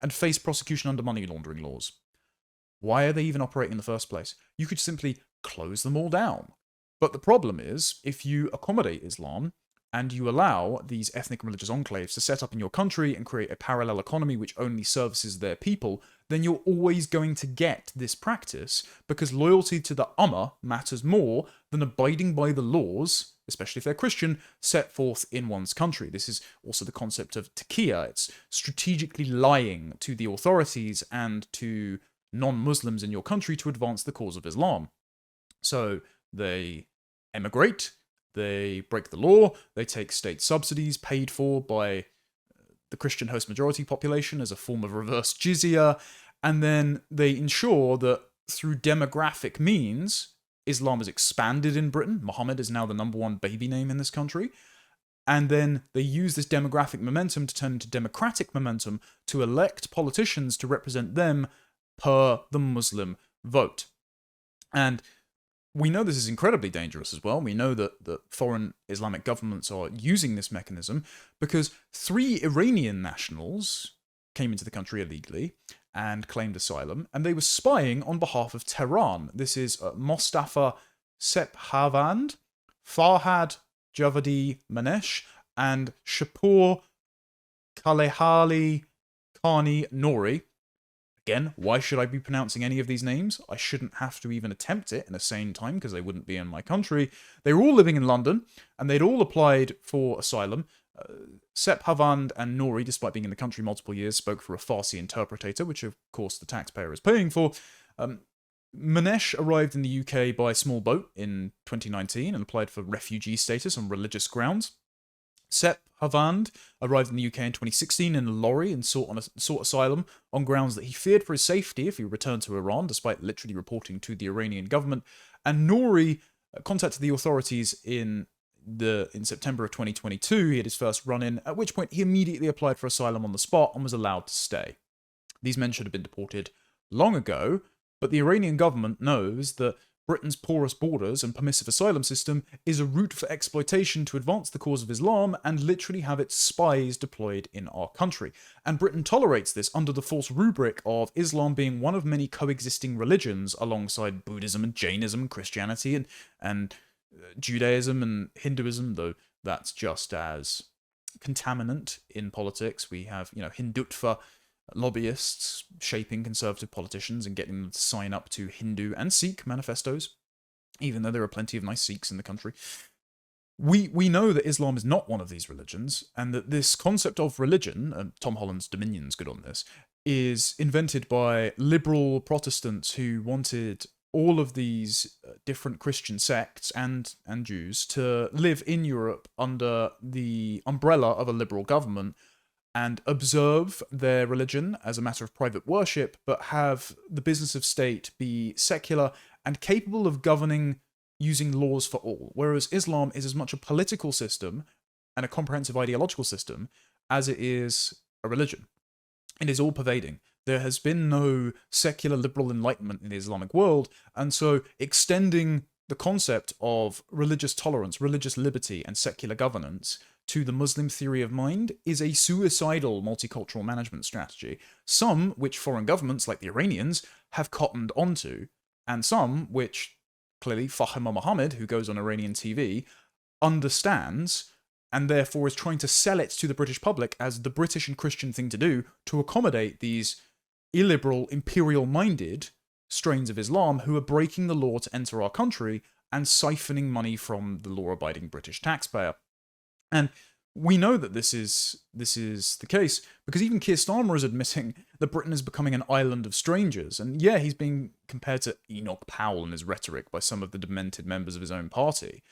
S1: and face prosecution under money laundering laws. Why are they even operating in the first place? You could simply close them all down. But the problem is, if you accommodate Islam, and you allow these ethnic and religious enclaves to set up in your country and create a parallel economy which only services their people, then you're always going to get this practice because loyalty to the Ummah matters more than abiding by the laws, especially if they're Christian, set forth in one's country. This is also the concept of taqiyya. It's strategically lying to the authorities and to non-Muslims in your country to advance the cause of Islam. So they emigrate, they break the law, they take state subsidies paid for by the Christian host majority population as a form of reverse jizya, and then they ensure that through demographic means, Islam is expanded in Britain. Muhammad is now the #1 baby name in this country. And then they use this demographic momentum to turn into democratic momentum to elect politicians to represent them per the Muslim vote. And we know this is incredibly dangerous as well. We know that foreign Islamic governments are using this mechanism because 3 Iranian nationals came into the country illegally and claimed asylum, and they were spying on behalf of Tehran. This is Mostafa Sephavand, Farhad Javadi Manesh, and Shapur Kalehali Khani Nouri. Again, why should I be pronouncing any of these names? I shouldn't have to even attempt it in a sane time because they wouldn't be in my country. They were all living in London, and they'd all applied for asylum. Sephavand and Nouri, despite being in the country multiple years, spoke for a Farsi interpreter, which of course the taxpayer is paying for. Manesh arrived in the UK by small boat in 2019 and applied for refugee status on religious grounds. Sephavand arrived in the UK in 2016 in a lorry and sought asylum on grounds that he feared for his safety if he returned to Iran, despite literally reporting to the Iranian government. And Nouri contacted the authorities in September of 2022. He had his first run-in, at which point he immediately applied for asylum on the spot and was allowed to stay. These men should have been deported long ago, but the Iranian government knows that Britain's porous borders and permissive asylum system is a route for exploitation to advance the cause of Islam and literally have its spies deployed in our country. And Britain tolerates this under the false rubric of Islam being one of many coexisting religions alongside Buddhism and Jainism and Christianity and Judaism and Hinduism, though that's just as contaminant in politics. We have, Hindutva lobbyists shaping conservative politicians and getting them to sign up to Hindu and Sikh manifestos, even though there are plenty of nice Sikhs in the country. We know that Islam is not one of these religions, and that this concept of religion, and Tom Holland's Dominion's good on this, is invented by liberal Protestants who wanted all of these different Christian sects and Jews to live in Europe under the umbrella of a liberal government and observe their religion as a matter of private worship, but have the business of state be secular and capable of governing using laws for all. Whereas Islam is as much a political system and a comprehensive ideological system as it is a religion. It is all-pervading. There has been no secular liberal enlightenment in the Islamic world, and so extending the concept of religious tolerance, religious liberty, and secular governance to the Muslim theory of mind is a suicidal multicultural management strategy, some which foreign governments like the Iranians have cottoned onto, and some which clearly Fahima Mohammed, who goes on Iranian TV, understands and therefore is trying to sell it to the British public as the British and Christian thing to do to accommodate these illiberal, imperial-minded strains of Islam who are breaking the law to enter our country and siphoning money from the law-abiding British taxpayer. And we know that this is the case because even Keir Starmer is admitting that Britain is becoming an island of strangers. And yeah, he's being compared to Enoch Powell in his rhetoric by some of the demented members of his own party.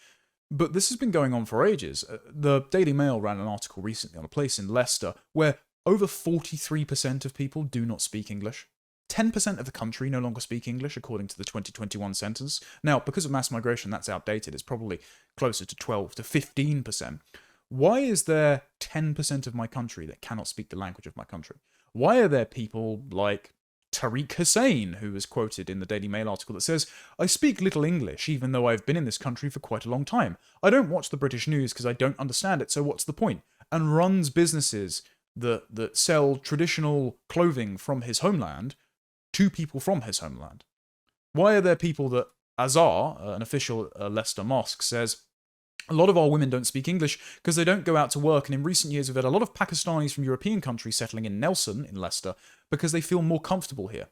S1: But this has been going on for ages. The Daily Mail ran an article recently on a place in Leicester where over 43% of people do not speak English. 10% of the country no longer speak English, according to the 2021 census. Now, because of mass migration, that's outdated. It's probably closer to 12 to 15%. Why is there 10% of my country that cannot speak the language of my country? Why are there people like Tariq Hussain, who was quoted in the Daily Mail article that says, "I speak little English, even though I've been in this country for quite a long time. I don't watch the British news because I don't understand it, so what's the point?" And runs businesses that sell traditional clothing from his homeland to people from his homeland. Why are there people that Azhar, an official Leicester mosque, says, a lot of our women don't speak English because they don't go out to work, and in recent years we've had a lot of Pakistanis from European countries settling in Nelson, in Leicester, because they feel more comfortable here.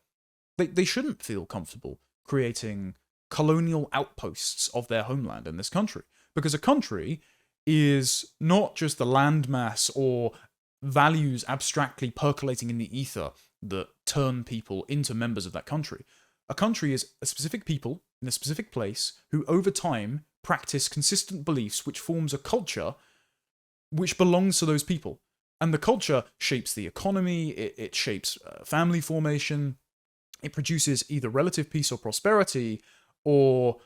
S1: They shouldn't feel comfortable creating colonial outposts of their homeland in this country, because a country is not just the landmass or values abstractly percolating in the ether that turn people into members of that country. A country is a specific people in a specific place who over time practice consistent beliefs which forms a culture which belongs to those people. And the culture shapes the economy, it shapes family formation, it produces either relative peace or prosperity, or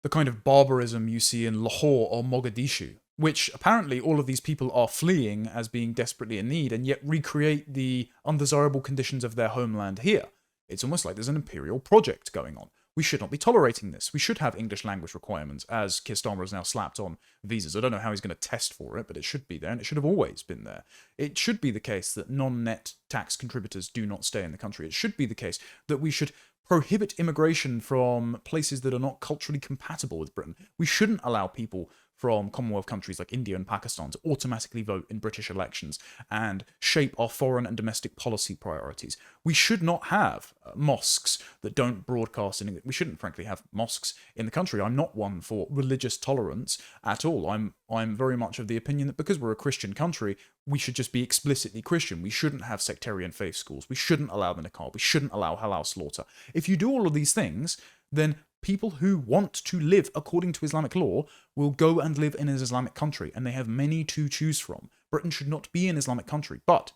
S1: the kind of barbarism you see in Lahore or Mogadishu, which apparently all of these people are fleeing as being desperately in need, and yet recreate the undesirable conditions of their homeland here. It's almost like there's an imperial project going on. We should not be tolerating this. We should have English language requirements, as Keir Starmer has now slapped on visas. I don't know how he's going to test for it, but it should be there, and it should have always been there. It should be the case that non-net tax contributors do not stay in the country. It should be the case that we should prohibit immigration from places that are not culturally compatible with Britain. We shouldn't allow people from Commonwealth countries like India and Pakistan to automatically vote in British elections and shape our foreign and domestic policy priorities. We should not have mosques that don't broadcast in English. We shouldn't, frankly, have mosques in the country. I'm not one for religious tolerance at all. I'm very much of the opinion that because we're a Christian country, we should just be explicitly Christian. We shouldn't have sectarian faith schools. We shouldn't allow the niqab. We shouldn't allow halal slaughter. If you do all of these things, then people who want to live according to Islamic law will go and live in an Islamic country, and they have many to choose from. Britain should not be an Islamic country, but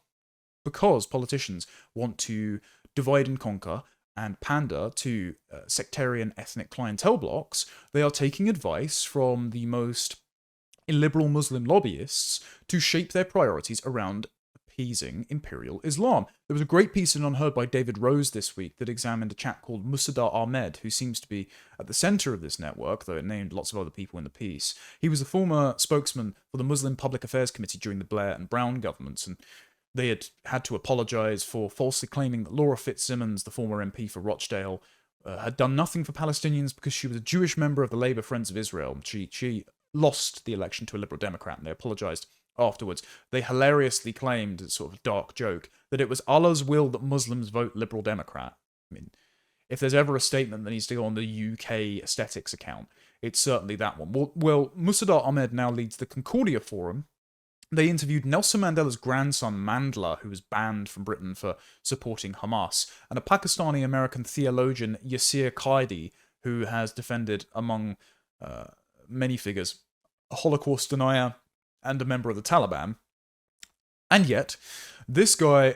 S1: because politicians want to divide and conquer and pander to sectarian ethnic clientele blocks, they are taking advice from the most illiberal Muslim lobbyists to shape their priorities around appeasing imperial Islam. There was a great piece in Unheard by David Rose this week that examined a chap called Musadar Ahmed, who seems to be at the centre of this network, though it named lots of other people in the piece. He was a former spokesman for the Muslim Public Affairs Committee during the Blair and Brown governments, and they had to apologise for falsely claiming that Laura Fitzsimmons, the former MP for Rochdale, had done nothing for Palestinians because she was a Jewish member of the Labour Friends of Israel. She lost the election to a Liberal Democrat, and they apologised afterwards. They hilariously claimed, as sort of a dark joke, that it was Allah's will that Muslims vote Liberal Democrat. I mean, if there's ever a statement that needs to go on the UK aesthetics account, it's certainly that one. Well, Musadar Ahmed now leads the Concordia Forum. They interviewed Nelson Mandela's grandson, Mandla, who was banned from Britain for supporting Hamas, and a Pakistani-American theologian, Yasir Qaidi, who has defended, among many figures, a Holocaust denier and a member of the Taliban. And yet, this guy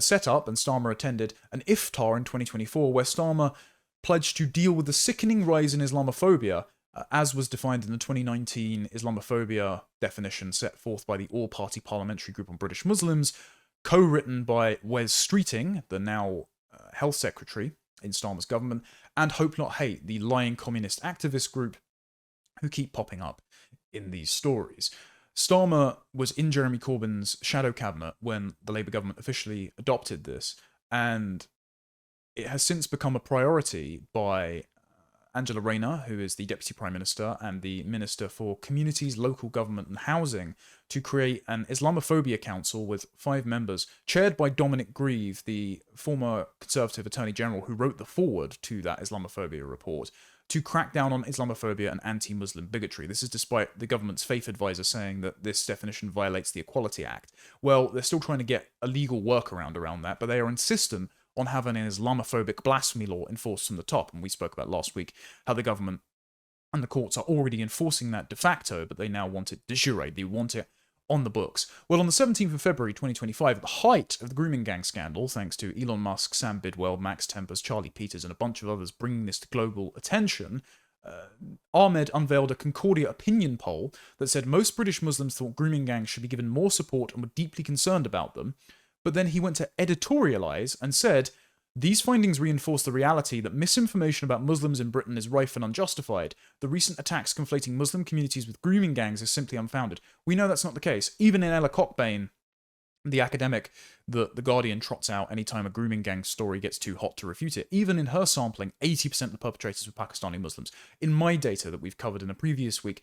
S1: set up, and Starmer attended, an iftar in 2024, where Starmer pledged to deal with the sickening rise in Islamophobia, as was defined in the 2019 Islamophobia definition set forth by the All-Party Parliamentary Group on British Muslims, co-written by Wes Streeting, the now Health Secretary in Starmer's government, and Hope Not Hate, the lying communist activist group who keep popping up in these stories. Starmer was in Jeremy Corbyn's shadow cabinet when the Labour government officially adopted this, and it has since become a priority by Angela Rayner, who is the Deputy Prime Minister and the Minister for Communities, Local Government and Housing, to create an Islamophobia Council with 5 members, chaired by Dominic Grieve, the former Conservative Attorney General who wrote the foreword to that Islamophobia report, to crack down on Islamophobia and anti-Muslim bigotry. This is despite the government's faith advisor saying that this definition violates the Equality Act. Well, they're still trying to get a legal workaround around that, but they are insistent on having an Islamophobic blasphemy law enforced from the top. And we spoke about last week how the government and the courts are already enforcing that de facto, but they now want it de jure. They want it on the books. Well, on the 17th of February 2025, at the height of the grooming gang scandal, thanks to Elon Musk, Sam Bidwell, Max Tempers, Charlie Peters, and a bunch of others bringing this to global attention, Ahmed unveiled a Concordia opinion poll that said most British Muslims thought grooming gangs should be given more support and were deeply concerned about them. But then he went to editorialise and said, these findings reinforce the reality that misinformation about Muslims in Britain is rife and unjustified. The recent attacks conflating Muslim communities with grooming gangs is simply unfounded. We know that's not the case. Even in Ella Cockbain, the academic that The Guardian trots out anytime a grooming gang story gets too hot to refute it, even in her sampling, 80% of the perpetrators were Pakistani Muslims. In my data that we've covered in a previous week,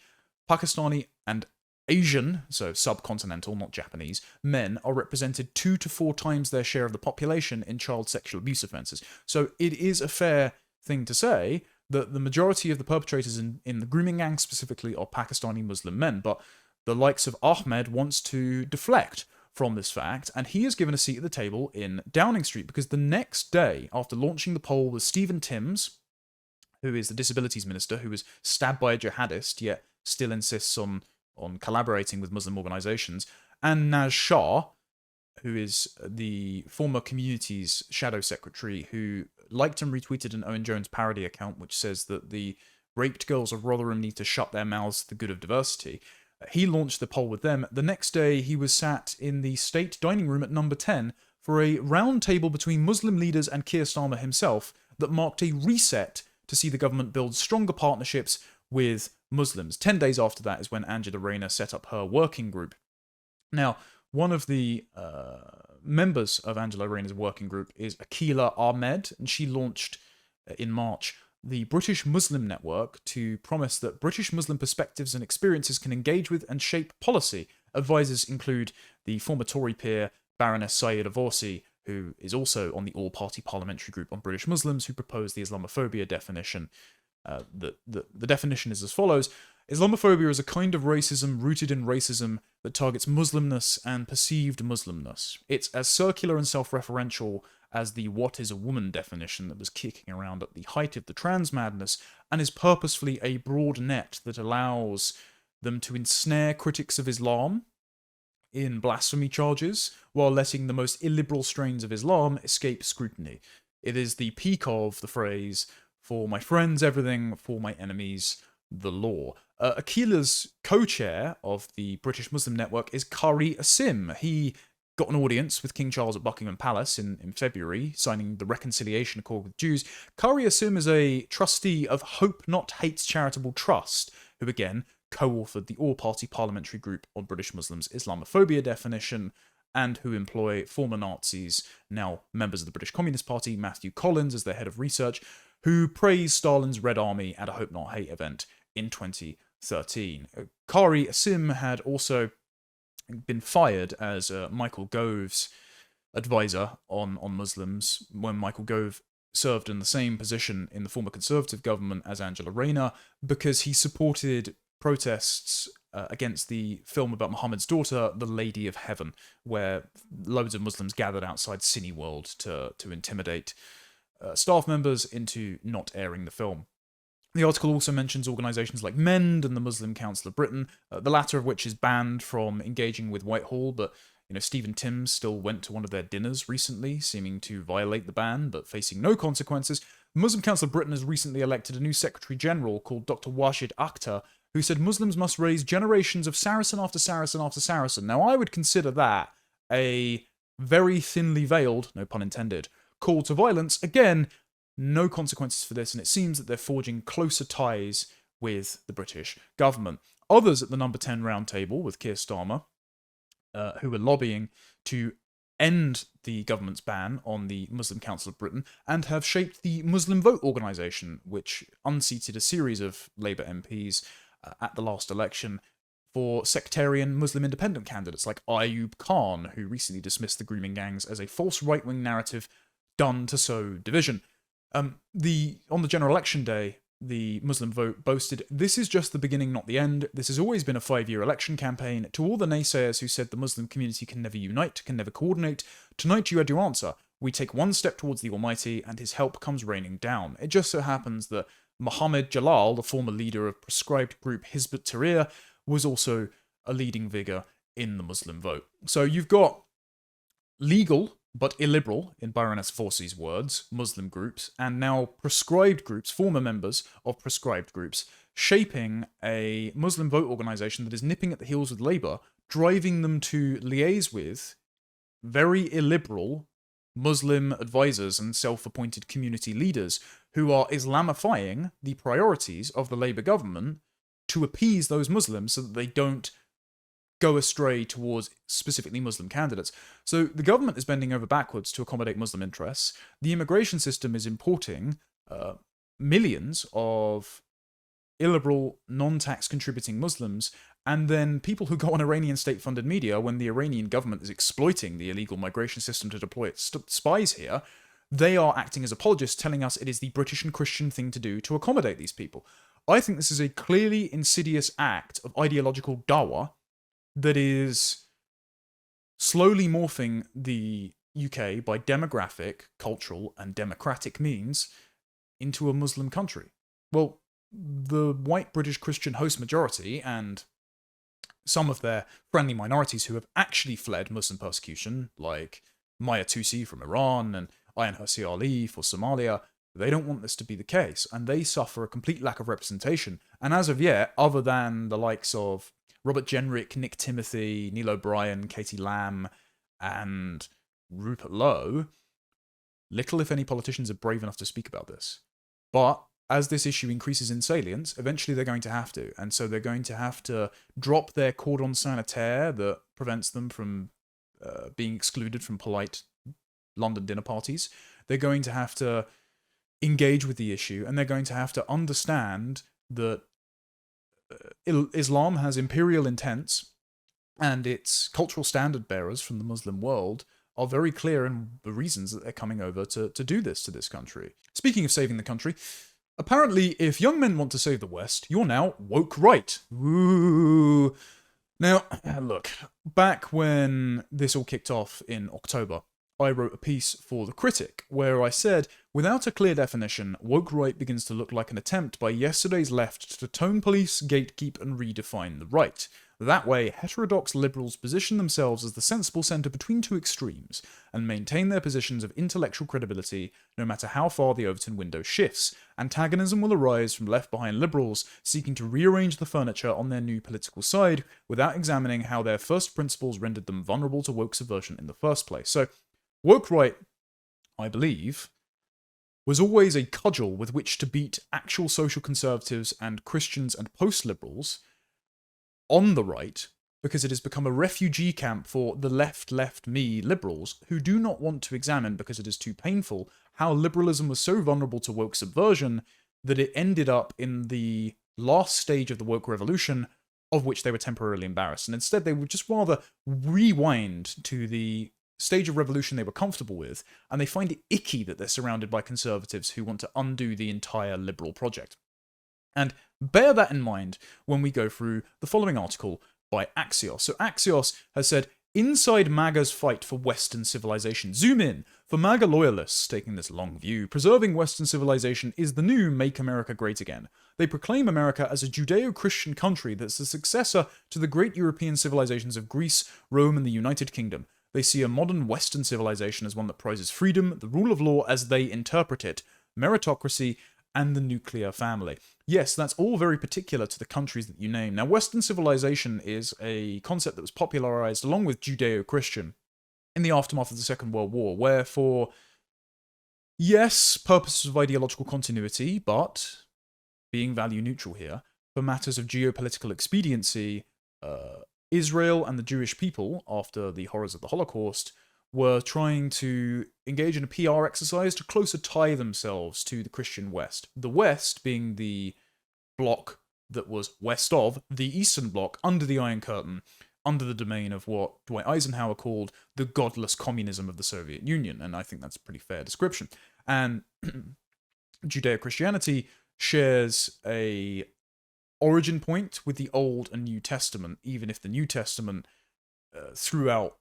S1: Pakistani and Asian, so subcontinental, not Japanese, men are represented 2 to 4 times their share of the population in child sexual abuse offences. So it is a fair thing to say that the majority of the perpetrators in the grooming gang specifically are Pakistani Muslim men, but the likes of Ahmed wants to deflect from this fact, and he is given a seat at the table in Downing Street because the next day, after launching the poll, was Stephen Timms, who is the Disabilities Minister, who was stabbed by a jihadist, yet still insists on collaborating with Muslim organisations, and Naz Shah, who is the former Communities Shadow Secretary, who liked and retweeted an Owen Jones parody account which says that the raped girls of Rotherham need to shut their mouths to the good of diversity. He launched the poll with them. The next day, he was sat in the State Dining Room at number 10 for a round table between Muslim leaders and Keir Starmer himself that marked a reset to see the government build stronger partnerships with Muslims. 10 days after that is when Angela Rayner set up her working group. Now, one of the members of Angela Rayner's working group is Akila Ahmed, and she launched in March the British Muslim Network to promise that British Muslim perspectives and experiences can engage with and shape policy. Advisors include the former Tory peer Baroness Sayeeda Vorsi, who is also on the All-Party Parliamentary Group on British Muslims, who proposed the Islamophobia definition. The definition is as follows. Islamophobia is a kind of racism rooted in racism that targets Muslimness and perceived Muslimness. It's as circular and self-referential as the what is a woman definition that was kicking around at the height of the trans madness, and is purposefully a broad net that allows them to ensnare critics of Islam in blasphemy charges, while letting the most illiberal strains of Islam escape scrutiny. It is the peak of the phrase, for my friends everything, for my enemies the law. Akila's co-chair of the British Muslim Network is Kari Asim. He got an audience with King Charles at Buckingham Palace in February, signing the Reconciliation Accord with Jews. Qari Asim is a trustee of Hope Not Hate's Charitable Trust, who again co-authored the all-party parliamentary group on British Muslims' Islamophobia definition, and who employ former Nazis, now members of the British Communist Party, Matthew Collins, as their head of research, who praised Stalin's Red Army at a Hope Not Hate event in 2013. Qari Asim had also been fired as Michael Gove's advisor on Muslims when Michael Gove served in the same position in the former Conservative government as Angela Rayner, because he supported protests against the film about Muhammad's daughter, The Lady of Heaven, where loads of Muslims gathered outside Cineworld to intimidate staff members into not airing the film. The article also mentions organisations like MEND and the Muslim Council of Britain, the latter of which is banned from engaging with Whitehall, but Stephen Timms still went to one of their dinners recently, seeming to violate the ban, but facing no consequences. The Muslim Council of Britain has recently elected a new Secretary-General called Dr. Wajid Akhtar, who said Muslims must raise generations of Saracen after Saracen after Saracen. Now, I would consider that a very thinly veiled, no pun intended, call to violence. Again, no consequences for this, and it seems that they're forging closer ties with the British government. Others at the number 10 round table with Keir Starmer, who were lobbying to end the government's ban on the Muslim Council of Britain, and have shaped the Muslim Vote organisation, which unseated a series of Labour MPs at the last election for sectarian Muslim independent candidates like Ayub Khan, who recently dismissed the grooming gangs as a false right-wing narrative done to sow division. On the general election day, the Muslim Vote boasted, "This is just the beginning, not the end. This has always been a 5-year election campaign. To all the naysayers who said the Muslim community can never unite, can never coordinate, tonight you had your answer. We take one step towards the Almighty, and his help comes raining down." It just so happens that Mohammed Jalal, the former leader of proscribed group Hizb ut-Tahrir, was also a leading figure in the Muslim Vote. So you've got legal but illiberal, in Baroness Forsy's words, Muslim groups, and now proscribed groups, former members of proscribed groups, shaping a Muslim Vote organisation that is nipping at the heels with Labour, driving them to liaise with very illiberal Muslim advisors and self-appointed community leaders who are Islamifying the priorities of the Labour government to appease those Muslims so that they don't go astray towards specifically Muslim candidates. So the government is bending over backwards to accommodate Muslim interests. The immigration system is importing millions of illiberal, non-tax contributing Muslims, and then people who go on Iranian state-funded media when the Iranian government is exploiting the illegal migration system to deploy its spies here, they are acting as apologists, telling us it is the British and Christian thing to do to accommodate these people. I think this is a clearly insidious act of ideological dawah that is slowly morphing the UK by demographic, cultural, and democratic means into a Muslim country. Well, the white British Christian host majority and some of their friendly minorities who have actually fled Muslim persecution, like Maya Tusi from Iran and Ayan Hirsi Ali for Somalia, they don't want this to be the case, and they suffer a complete lack of representation. And as of yet, other than the likes of Robert Jenrick, Nick Timothy, Neil O'Brien, Katie Lamb, and Rupert Lowe, little if any politicians are brave enough to speak about this. But as this issue increases in salience, eventually they're going to have to. And so they're going to have to drop their cordon sanitaire that prevents them from being excluded from polite London dinner parties. They're going to have to engage with the issue, and they're going to have to understand that Islam has imperial intents, and its cultural standard bearers from the Muslim world are very clear in the reasons that they're coming over to do this to this country. Speaking of saving the country, apparently if young men want to save the West, you're now woke right. Ooh. Now, look, back when this all kicked off in October, I wrote a piece for The Critic where I said, without a clear definition, woke right begins to look like an attempt by yesterday's left to tone police, gatekeep, and redefine the right. That way, heterodox liberals position themselves as the sensible centre between two extremes, and maintain their positions of intellectual credibility no matter how far the Overton window shifts. Antagonism will arise from left-behind liberals seeking to rearrange the furniture on their new political side without examining how their first principles rendered them vulnerable to woke subversion in the first place. So, woke right, I believe, was always a cudgel with which to beat actual social conservatives and Christians and post-liberals on the right, because it has become a refugee camp for the left-me liberals who do not want to examine, because it is too painful, how liberalism was so vulnerable to woke subversion that it ended up in the last stage of the woke revolution, of which they were temporarily embarrassed. And instead they would just rather rewind to the stage of revolution they were comfortable with, and they find it icky that they're surrounded by conservatives who want to undo the entire liberal project. And bear that in mind when we go through the following article by Axios. So Axios has said, inside MAGA's fight for Western civilization. Zoom in. For MAGA loyalists, taking this long view, preserving Western civilization is the new Make America Great Again. They proclaim America as a Judeo-Christian country that's the successor to the great European civilizations of Greece, Rome, and the United Kingdom. They see a modern Western civilization as one that prizes freedom, the rule of law as they interpret it, meritocracy, and the nuclear family. Yes, that's all very particular to the countries that you name. Now, Western civilization is a concept that was popularized along with Judeo-Christian in the aftermath of the Second World War, where for, yes, purposes of ideological continuity, but being value neutral here, for matters of geopolitical expediency, Israel and the Jewish people, after the horrors of the Holocaust, were trying to engage in a PR exercise to closer tie themselves to the Christian West. The West being the bloc that was west of the Eastern Bloc, under the Iron Curtain, under the domain of what Dwight Eisenhower called the godless communism of the Soviet Union, and I think that's a pretty fair description. And Judeo-Christianity shares a origin point with the Old and New Testament, even if the New Testament threw out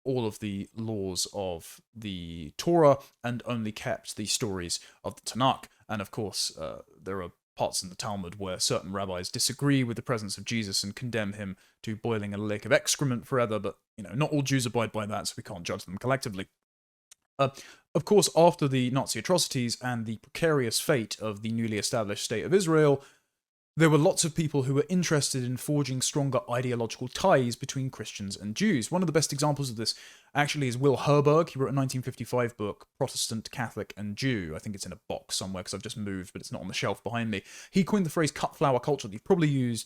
S1: all of the laws of the Torah and only kept the stories of the Tanakh. And of course, there are parts in the Talmud where certain rabbis disagree with the presence of Jesus and condemn him to boiling in a lake of excrement forever, but not all Jews abide by that, so we can't judge them collectively. Of course, after the Nazi atrocities and the precarious fate of the newly established State of Israel, there were lots of people who were interested in forging stronger ideological ties between Christians and Jews. One of the best examples of this actually is Will Herberg. He wrote a 1955 book, Protestant, Catholic, and Jew. I think it's in a box somewhere because I've just moved, but it's not on the shelf behind me. He coined the phrase cut flower culture that you've probably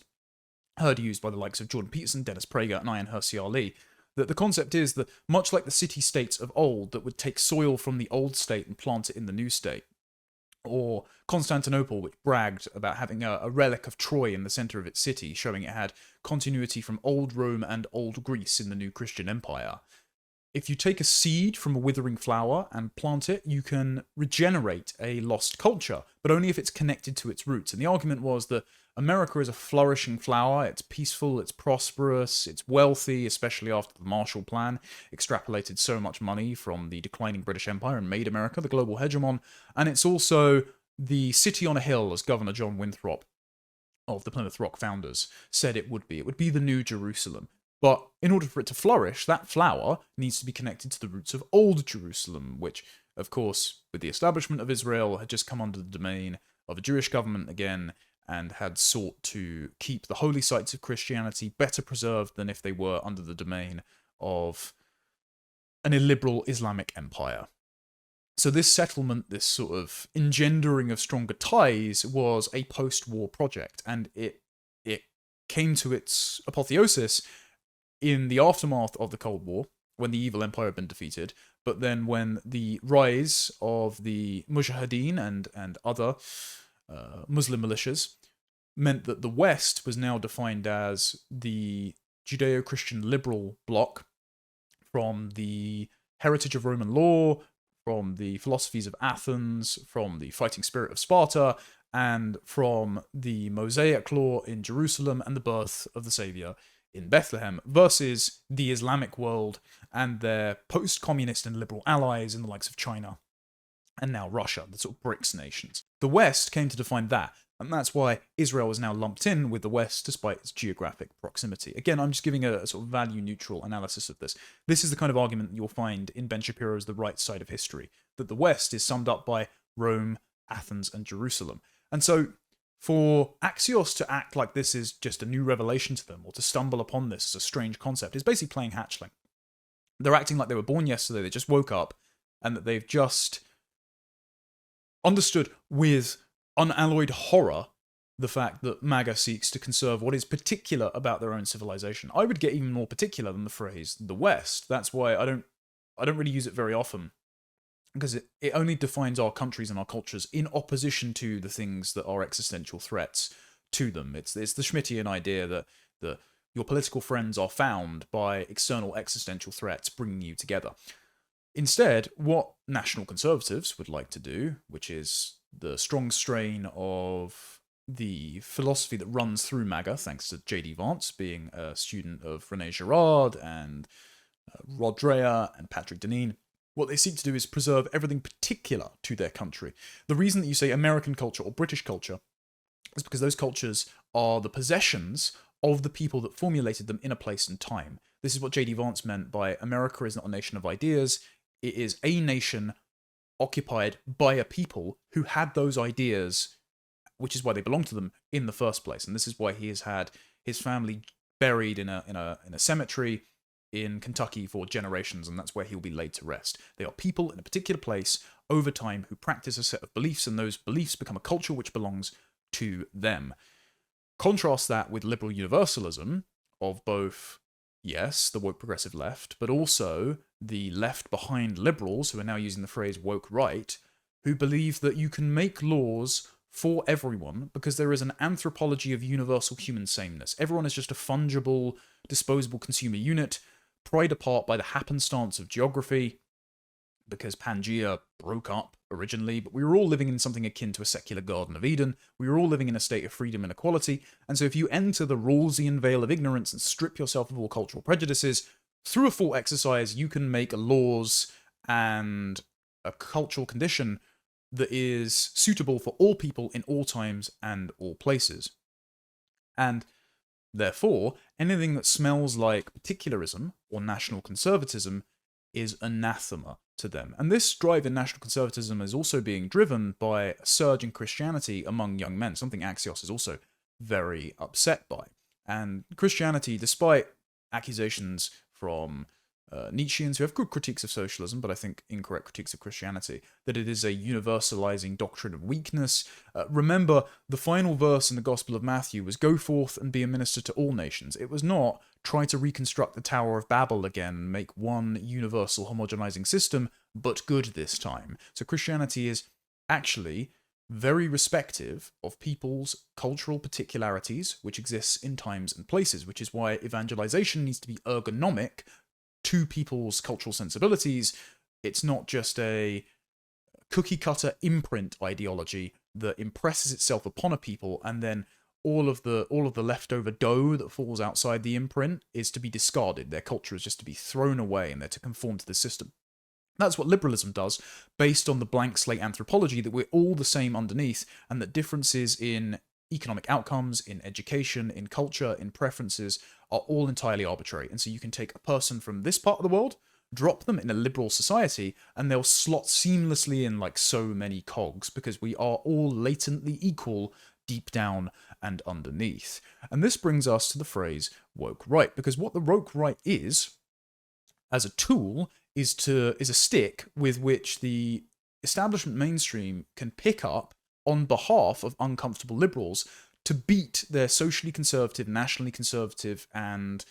S1: heard used by the likes of Jordan Peterson, Dennis Prager, and Ayaan Hirsi Ali. That the concept is that, much like the city-states of old that would take soil from the old state and plant it in the new state, or Constantinople, which bragged about having a relic of Troy in the centre of its city, showing it had continuity from old Rome and old Greece in the new Christian empire. If you take a seed from a withering flower and plant it, you can regenerate a lost culture, but only if it's connected to its roots. And the argument was that America is a flourishing flower, it's peaceful, it's prosperous, it's wealthy, especially after the Marshall Plan extrapolated so much money from the declining British Empire and made America the global hegemon, and it's also the city on a hill, as Governor John Winthrop of the Plymouth Rock founders said it would be. It would be the new Jerusalem. But in order for it to flourish, that flower needs to be connected to the roots of Old Jerusalem, which, of course, with the establishment of Israel, had just come under the domain of a Jewish government again, and had sought to keep the holy sites of Christianity better preserved than if they were under the domain of an illiberal Islamic empire. So this settlement, this sort of engendering of stronger ties, was a post-war project, and it came to its apotheosis in the aftermath of the Cold War, when the evil empire had been defeated, but then when the rise of the Mujahideen and other Muslim militias meant that the West was now defined as the Judeo-Christian liberal bloc from the heritage of Roman law, from the philosophies of Athens, from the fighting spirit of Sparta, and from the Mosaic law in Jerusalem and the birth of the Saviour in Bethlehem, versus the Islamic world and their post-communist and liberal allies in the likes of China and now Russia, the sort of BRICS nations. The West came to define that. And that's why Israel is now lumped in with the West despite its geographic proximity. Again, I'm just giving a sort of value-neutral analysis of this. This is the kind of argument that you'll find in Ben Shapiro's The Right Side of History, that the West is summed up by Rome, Athens, and Jerusalem. And so for Axios to act like this is just a new revelation to them, or to stumble upon this as a strange concept, is basically playing hatchling. They're acting like they were born yesterday, they just woke up, and that they've just understood with unalloyed horror the fact that MAGA seeks to conserve what is particular about their own civilization. I would get even more particular than the phrase the West. That's why I don't really use it very often, because it only defines our countries and our cultures in opposition to the things that are existential threats to them. It's the Schmittian idea that your political friends are found by external existential threats bringing you together. Instead, what National Conservatives would like to do, which is the strong strain of the philosophy that runs through MAGA, thanks to J.D. Vance being a student of René Girard and Rod Dreher and Patrick Deneen, what they seek to do is preserve everything particular to their country. The reason that you say American culture or British culture is because those cultures are the possessions of the people that formulated them in a place and time. This is what J.D. Vance meant by America is not a nation of ideas, it is a nation occupied by a people who had those ideas, which is why they belong to them in the first place. And this is why he has had his family buried in a cemetery in Kentucky for generations, and that's where he'll be laid to rest. They are people in a particular place over time who practice a set of beliefs, and those beliefs become a culture which belongs to them. Contrast that with liberal universalism of both, yes, the woke progressive left, but also the left behind liberals, who are now using the phrase woke right, who believe that you can make laws for everyone because there is an anthropology of universal human sameness. Everyone is just a fungible, disposable consumer unit, pried apart by the happenstance of geography, because Pangea broke up originally, but we were all living in something akin to a secular Garden of Eden. We were all living in a state of freedom and equality, and so if you enter the Rawlsian veil of ignorance and strip yourself of all cultural prejudices, through a full exercise, you can make laws and a cultural condition that is suitable for all people in all times and all places. And therefore, anything that smells like particularism or national conservatism is anathema to them. And this drive in national conservatism is also being driven by a surge in Christianity among young men, something Axios is also very upset by. And Christianity, despite accusations from Nietzscheans who have good critiques of socialism, but I think incorrect critiques of Christianity, that it is a universalizing doctrine of weakness. Remember, the final verse in the Gospel of Matthew was, "Go forth and be a minister to all nations." It was not try to reconstruct the Tower of Babel again and make one universal homogenizing system, but good this time. So Christianity is actually very respective of people's cultural particularities, which exists in times and places, which is why evangelization needs to be ergonomic to people's cultural sensibilities. It's not just a cookie-cutter imprint ideology that impresses itself upon a people, and then all of the leftover dough that falls outside the imprint is to be discarded. Their culture is just to be thrown away, and they're to conform to the system. That's what liberalism does, based on the blank slate anthropology that we're all the same underneath, and that differences in economic outcomes, in education, in culture, in preferences are all entirely arbitrary. And so you can take a person from this part of the world, drop them in a liberal society, and they'll slot seamlessly in like so many cogs, because we are all latently equal deep down and underneath. And this brings us to the phrase woke right, because what the woke right is, as a tool, is a stick with which the establishment mainstream can pick up on behalf of uncomfortable liberals to beat their socially conservative, nationally conservative, and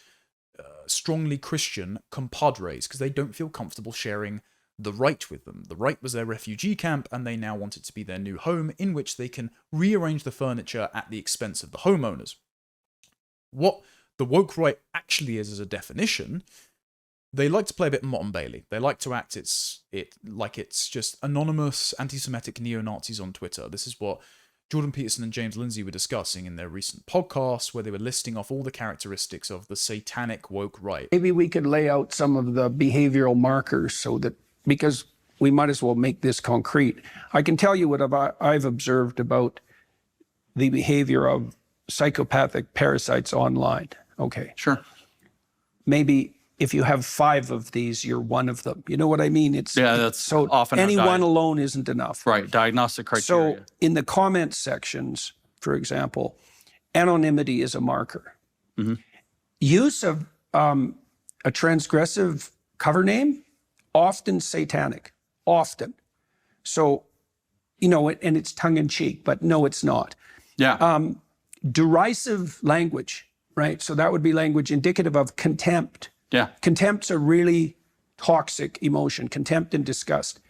S1: strongly Christian compadres, because they don't feel comfortable sharing the right with them. The right was their refugee camp, and they now want it to be their new home, in which they can rearrange the furniture at the expense of the homeowners. What the woke right actually is as a definition, they like to play a bit Mott and Bailey. They like to act like it's just anonymous anti-Semitic neo-Nazis on Twitter. This is what Jordan Peterson and James Lindsay were discussing in their recent podcast, where they were listing off all the characteristics of the satanic woke right.
S8: Maybe we could lay out some of the behavioral markers so that, because we might as well make this concrete. I can tell you what I've observed about the behavior of psychopathic parasites online. Okay.
S9: Sure.
S8: Maybe if you have 5 of these, you're one of them. You know what I mean?
S9: That's
S8: so
S9: often
S8: any one alone isn't enough.
S9: Right. Diagnostic criteria.
S8: So in the comment sections, for example, anonymity is a marker.
S9: Mm-hmm.
S8: Use of a transgressive cover name, often satanic, often. So, you know, and it's tongue in cheek, but no, it's not.
S9: Yeah.
S8: Derisive language, right? So that would be language indicative of contempt.
S9: Yeah.
S8: Contempt's a really toxic emotion, contempt and disgust.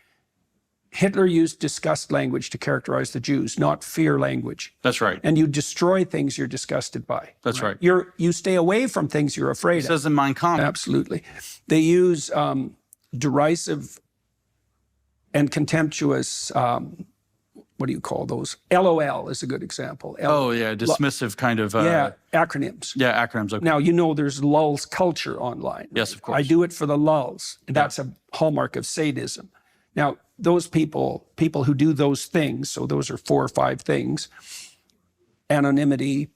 S8: Hitler used disgust language to characterize the Jews, not fear language.
S9: That's right.
S8: And you destroy things you're disgusted by.
S9: That's right.
S8: You stay away from things you're afraid of.
S9: It says in Mein Kampf.
S8: Absolutely. They use derisive and contemptuous, what do you call those? LOL is a good example.
S9: Oh, yeah, dismissive kind of...
S8: acronyms.
S9: Yeah, acronyms. Okay.
S8: Now, you know there's lulz culture online. Right?
S9: Yes, of course.
S8: I do it for the lulz. That's a hallmark of sadism. Now, those people who do those things, so those are 4 or 5 things, anonymity,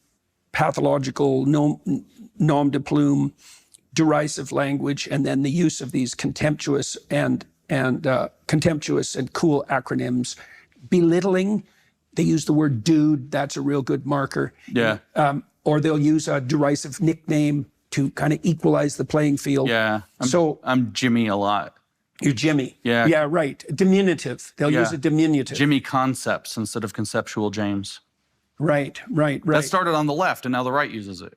S8: pathological nom de plume, derisive language, and then the use of these contemptuous and cool acronyms, belittling. They use the word dude. That's a real good marker.
S9: Yeah.
S8: Or they'll use a derisive nickname to kind of equalize the playing field.
S9: Yeah. I'm Jimmy a lot.
S8: You're Jimmy.
S9: Yeah.
S8: Yeah, right. Diminutive. They'll use a diminutive.
S9: Jimmy Concepts instead of Conceptual James.
S8: Right.
S9: That started on the left, and now the right uses it.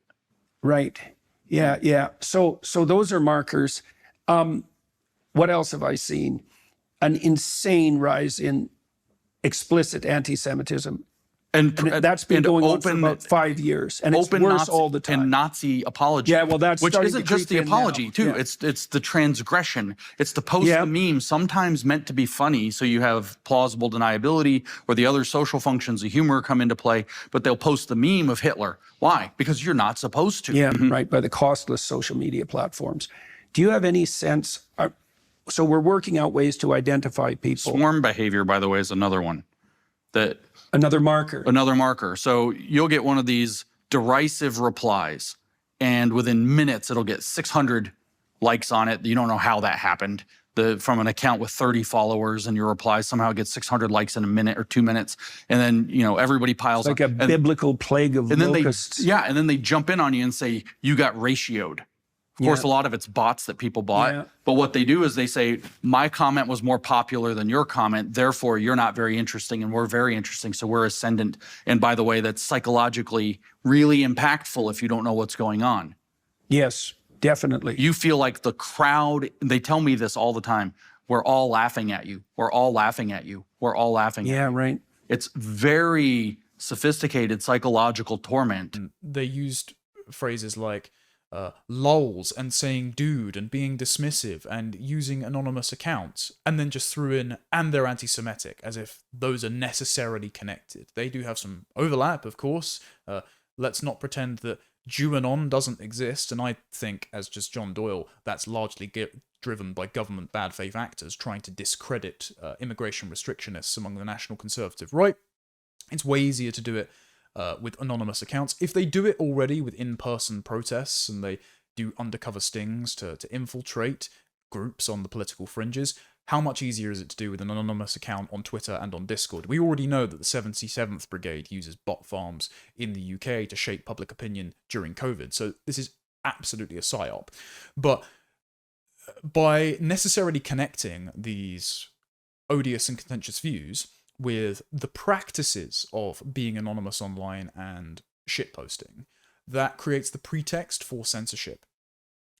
S8: Right. Yeah. So those are markers. What else have I seen? An insane rise in explicit anti-Semitism. And that's been going on for about 5 years, and it's worse all the time.
S9: And Nazi apology.
S8: Yeah, well, that's
S9: which isn't just the apology too.
S8: Yeah.
S9: It's the transgression. It's the post the meme, sometimes meant to be funny, so you have plausible deniability, or the other social functions of humor come into play. But they'll post the meme of Hitler. Why? Because you're not supposed to.
S8: Yeah, right. By the costless social media platforms. Do you have any sense? So we're working out ways to identify people.
S9: Swarm behavior, by the way, is another one.
S8: Another marker. So you'll get one of these derisive replies, and within minutes it'll get 600 likes on it. You don't know how that happened. From an account with 30 followers, and your reply somehow gets 600 likes in a minute or 2 minutes, and then everybody piles up. Like a biblical plague of locusts.
S9: And then they jump in on you and say you got ratioed. Of course, a lot of it's bots that people bought. Yeah. But what they do is they say, my comment was more popular than your comment, therefore you're not very interesting and we're very interesting, so we're ascendant. And by the way, that's psychologically really impactful if you don't know what's going on.
S8: Yes, definitely.
S9: You feel like the crowd, they tell me this all the time, we're all laughing at you. We're all laughing at you. We're all laughing at you.
S8: Yeah, right.
S9: It's very sophisticated psychological torment.
S1: They used phrases like, lols and saying dude and being dismissive and using anonymous accounts, and then just threw in and they're anti-Semitic, as if those are necessarily connected. They do have some overlap, of course. Let's not pretend that QAnon doesn't exist, and I think, as just John Doyle, that's largely driven by government bad faith actors trying to discredit immigration restrictionists among the national conservative right. It's way easier to do it with anonymous accounts. If they do it already with in-person protests and they do undercover stings to infiltrate groups on the political fringes, how much easier is it to do with an anonymous account on Twitter and on Discord? We already know that the 77th Brigade uses bot farms in the UK to shape public opinion during COVID, so this is absolutely a psyop. But by necessarily connecting these odious and contentious views with the practices of being anonymous online and shitposting, that creates the pretext for censorship.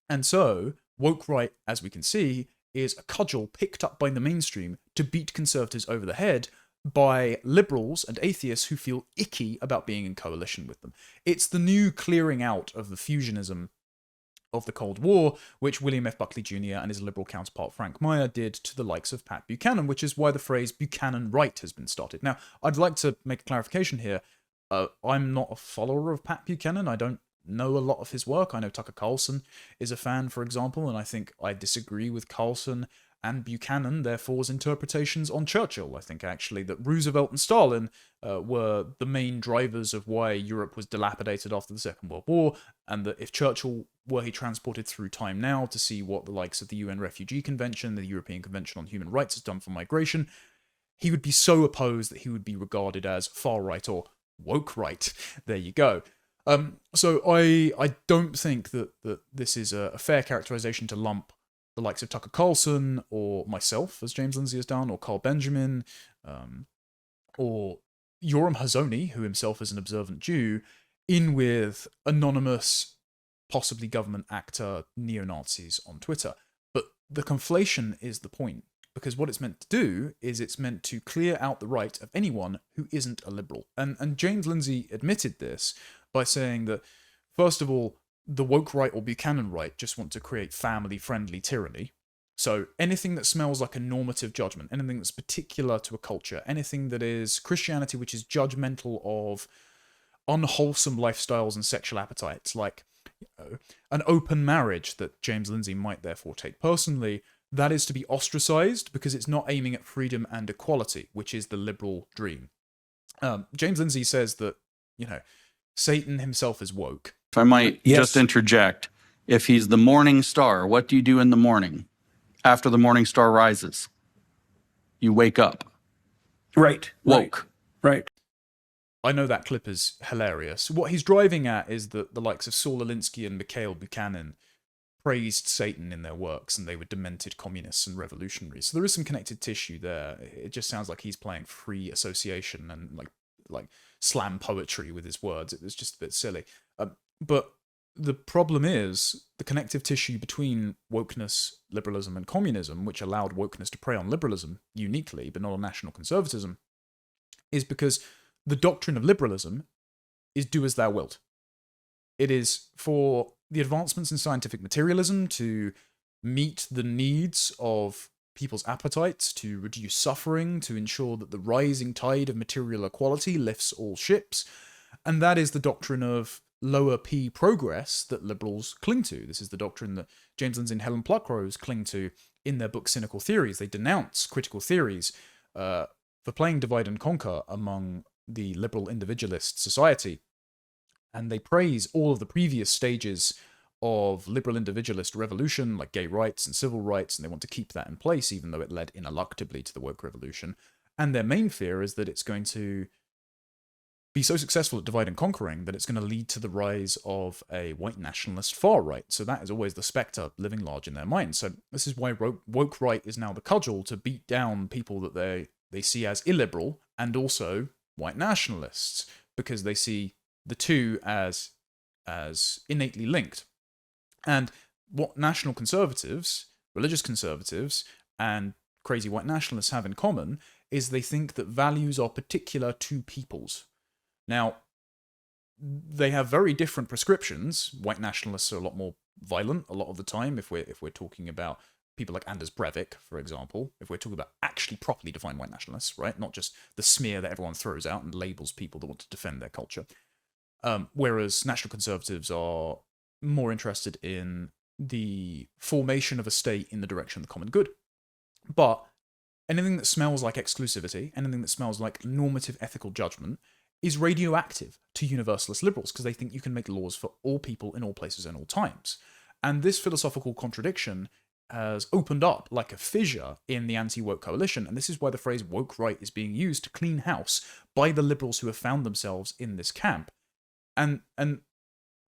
S1: And so, woke right, as we can see, is a cudgel picked up by the mainstream to beat conservatives over the head by liberals and atheists who feel icky about being in coalition with them. It's the new clearing out of the fusionism of the Cold War, which William F. Buckley Jr. and his liberal counterpart Frank Meyer did to the likes of Pat Buchanan, which is why the phrase Buchanan right has been started. Now, I'd like to make a clarification here. I'm not a follower of Pat Buchanan. I don't know a lot of his work. I know Tucker Carlson is a fan, for example, and I think I disagree with Carlson and Buchanan, therefore, interpretations on Churchill. I think, actually, that Roosevelt and Stalin were the main drivers of why Europe was dilapidated after the Second World War, and that if Churchill were he transported through time now to see what the likes of the UN Refugee Convention, the European Convention on Human Rights has done for migration, he would be so opposed that he would be regarded as far-right or woke-right. There you go. So I don't think that this is a fair characterization to lump the likes of Tucker Carlson or myself, as James Lindsay has done, or Carl Benjamin, or Yoram Hazony, who himself is an observant Jew, in with anonymous, possibly government actor neo-Nazis on Twitter. But the conflation is the point, because what it's meant to do is it's meant to clear out the right of anyone who isn't a liberal. And James Lindsay admitted this by saying that, first of all, the woke right or Buchanan right just want to create family-friendly tyranny. So anything that smells like a normative judgment, anything that's particular to a culture, anything that is Christianity which is judgmental of unwholesome lifestyles and sexual appetites, like an open marriage that James Lindsay might therefore take personally, that is to be ostracized because it's not aiming at freedom and equality, which is the liberal dream. James Lindsay says that, Satan himself is woke.
S8: If I might just interject, if he's the morning star, what do you do in the morning after the morning star rises? You wake up.
S10: Right.
S8: Woke.
S10: Right.
S1: I know that clip is hilarious. What he's driving at is that the likes of Saul Alinsky and Mikhail Buchanan praised Satan in their works, and they were demented communists and revolutionaries. So there is some connected tissue there. It just sounds like he's playing free association and like slam poetry with his words. It was just a bit silly. But the problem is the connective tissue between wokeness, liberalism, and communism, which allowed wokeness to prey on liberalism uniquely, but not on national conservatism, is because the doctrine of liberalism is do as thou wilt. It is for the advancements in scientific materialism to meet the needs of people's appetites, to reduce suffering, to ensure that the rising tide of material equality lifts all ships. And that is the doctrine of lower P progress that liberals cling to. This is the doctrine that James Lindsay and Helen Pluckrose cling to in their book Cynical Theories. They denounce critical theories for playing divide and conquer among the liberal individualist society. And they praise all of the previous stages of liberal individualist revolution, like gay rights and civil rights, and they want to keep that in place, even though it led ineluctably to the woke revolution. And their main fear is that it's going to be so successful at divide and conquering that it's going to lead to the rise of a white nationalist far right. So that is always the spectre living large in their minds. So this is why woke right is now the cudgel to beat down people that they see as illiberal and also white nationalists, because they see the two as innately linked. And what national conservatives, religious conservatives, and crazy white nationalists have in common is they think that values are particular to peoples. Now, they have very different prescriptions. White nationalists are a lot more violent a lot of the time, if we're talking about people like Anders Breivik, for example, if we're talking about actually properly defined white nationalists, right? Not just the smear that everyone throws out and labels people that want to defend their culture. Whereas national conservatives are more interested in the formation of a state in the direction of the common good. But anything that smells like exclusivity, anything that smells like normative ethical judgment, is radioactive to universalist liberals, because they think you can make laws for all people in all places and all times. And this philosophical contradiction has opened up like a fissure in the anti-woke coalition, and this is why the phrase woke right is being used to clean house by the liberals who have found themselves in this camp. And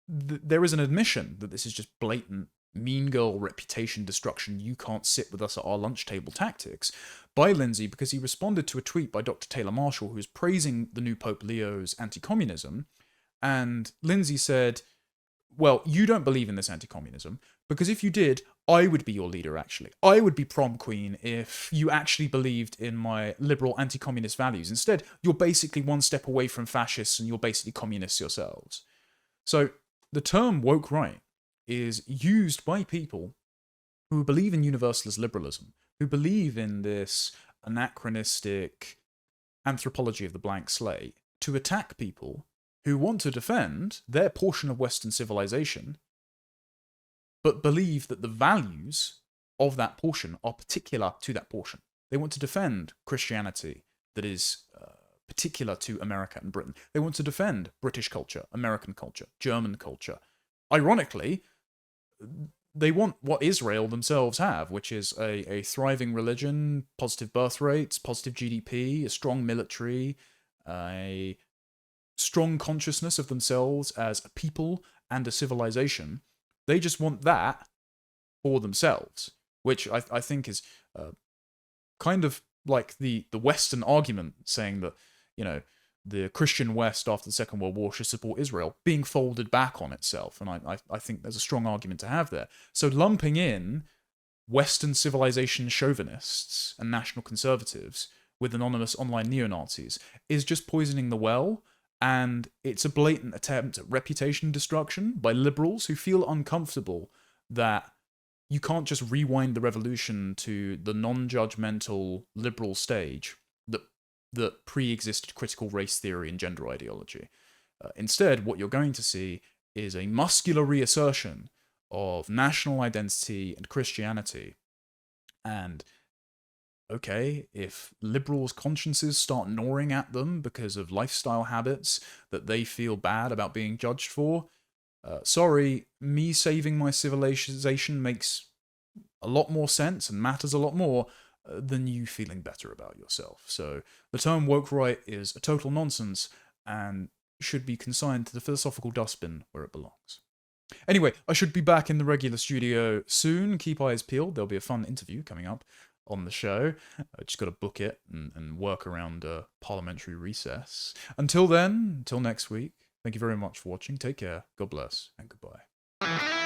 S1: there is an admission that this is just blatant mean girl reputation destruction, you can't sit with us at our lunch table tactics, by Lindsay, because he responded to a tweet by Dr. Taylor Marshall, who was praising the new Pope Leo's anti-communism, and Lindsay said, well, you don't believe in this anti-communism, because if you did, I would be your leader, actually. I would be prom queen if you actually believed in my liberal anti-communist values. Instead, you're basically one step away from fascists and you're basically communists yourselves. So the term woke right is used by people who believe in universalist liberalism, who believe in this anachronistic anthropology of the blank slate, to attack people who want to defend their portion of Western civilization, but believe that the values of that portion are particular to that portion. They want to defend Christianity that is particular to America and Britain. They want to defend British culture, American culture, German culture. Ironically, they want what Israel themselves have, which is a thriving religion, positive birth rates, positive GDP, a strong military, a strong consciousness of themselves as a people and a civilization. They just want that for themselves, which I think is kind of like the Western argument saying that, you know, the Christian West after the Second World War should support Israel being folded back on itself. And I think there's a strong argument to have there. So lumping in Western civilization chauvinists and national conservatives with anonymous online neo-Nazis is just poisoning the well, and it's a blatant attempt at reputation destruction by liberals who feel uncomfortable that you can't just rewind the revolution to the non-judgmental liberal stage that pre-existed critical race theory and gender ideology. Instead, what you're going to see is a muscular reassertion of national identity and Christianity. And, okay, if liberals' consciences start gnawing at them because of lifestyle habits that they feel bad about being judged for, sorry, me saving my civilization makes a lot more sense and matters a lot more than you feeling better about yourself. So the term woke right is a total nonsense and should be consigned to the philosophical dustbin where it belongs. Anyway, I should be back in the regular studio soon. Keep eyes peeled. There'll be a fun interview coming up on the show. I just got to book it and work around parliamentary recess. Until then, until next week, thank you very much for watching. Take care, God bless, and goodbye.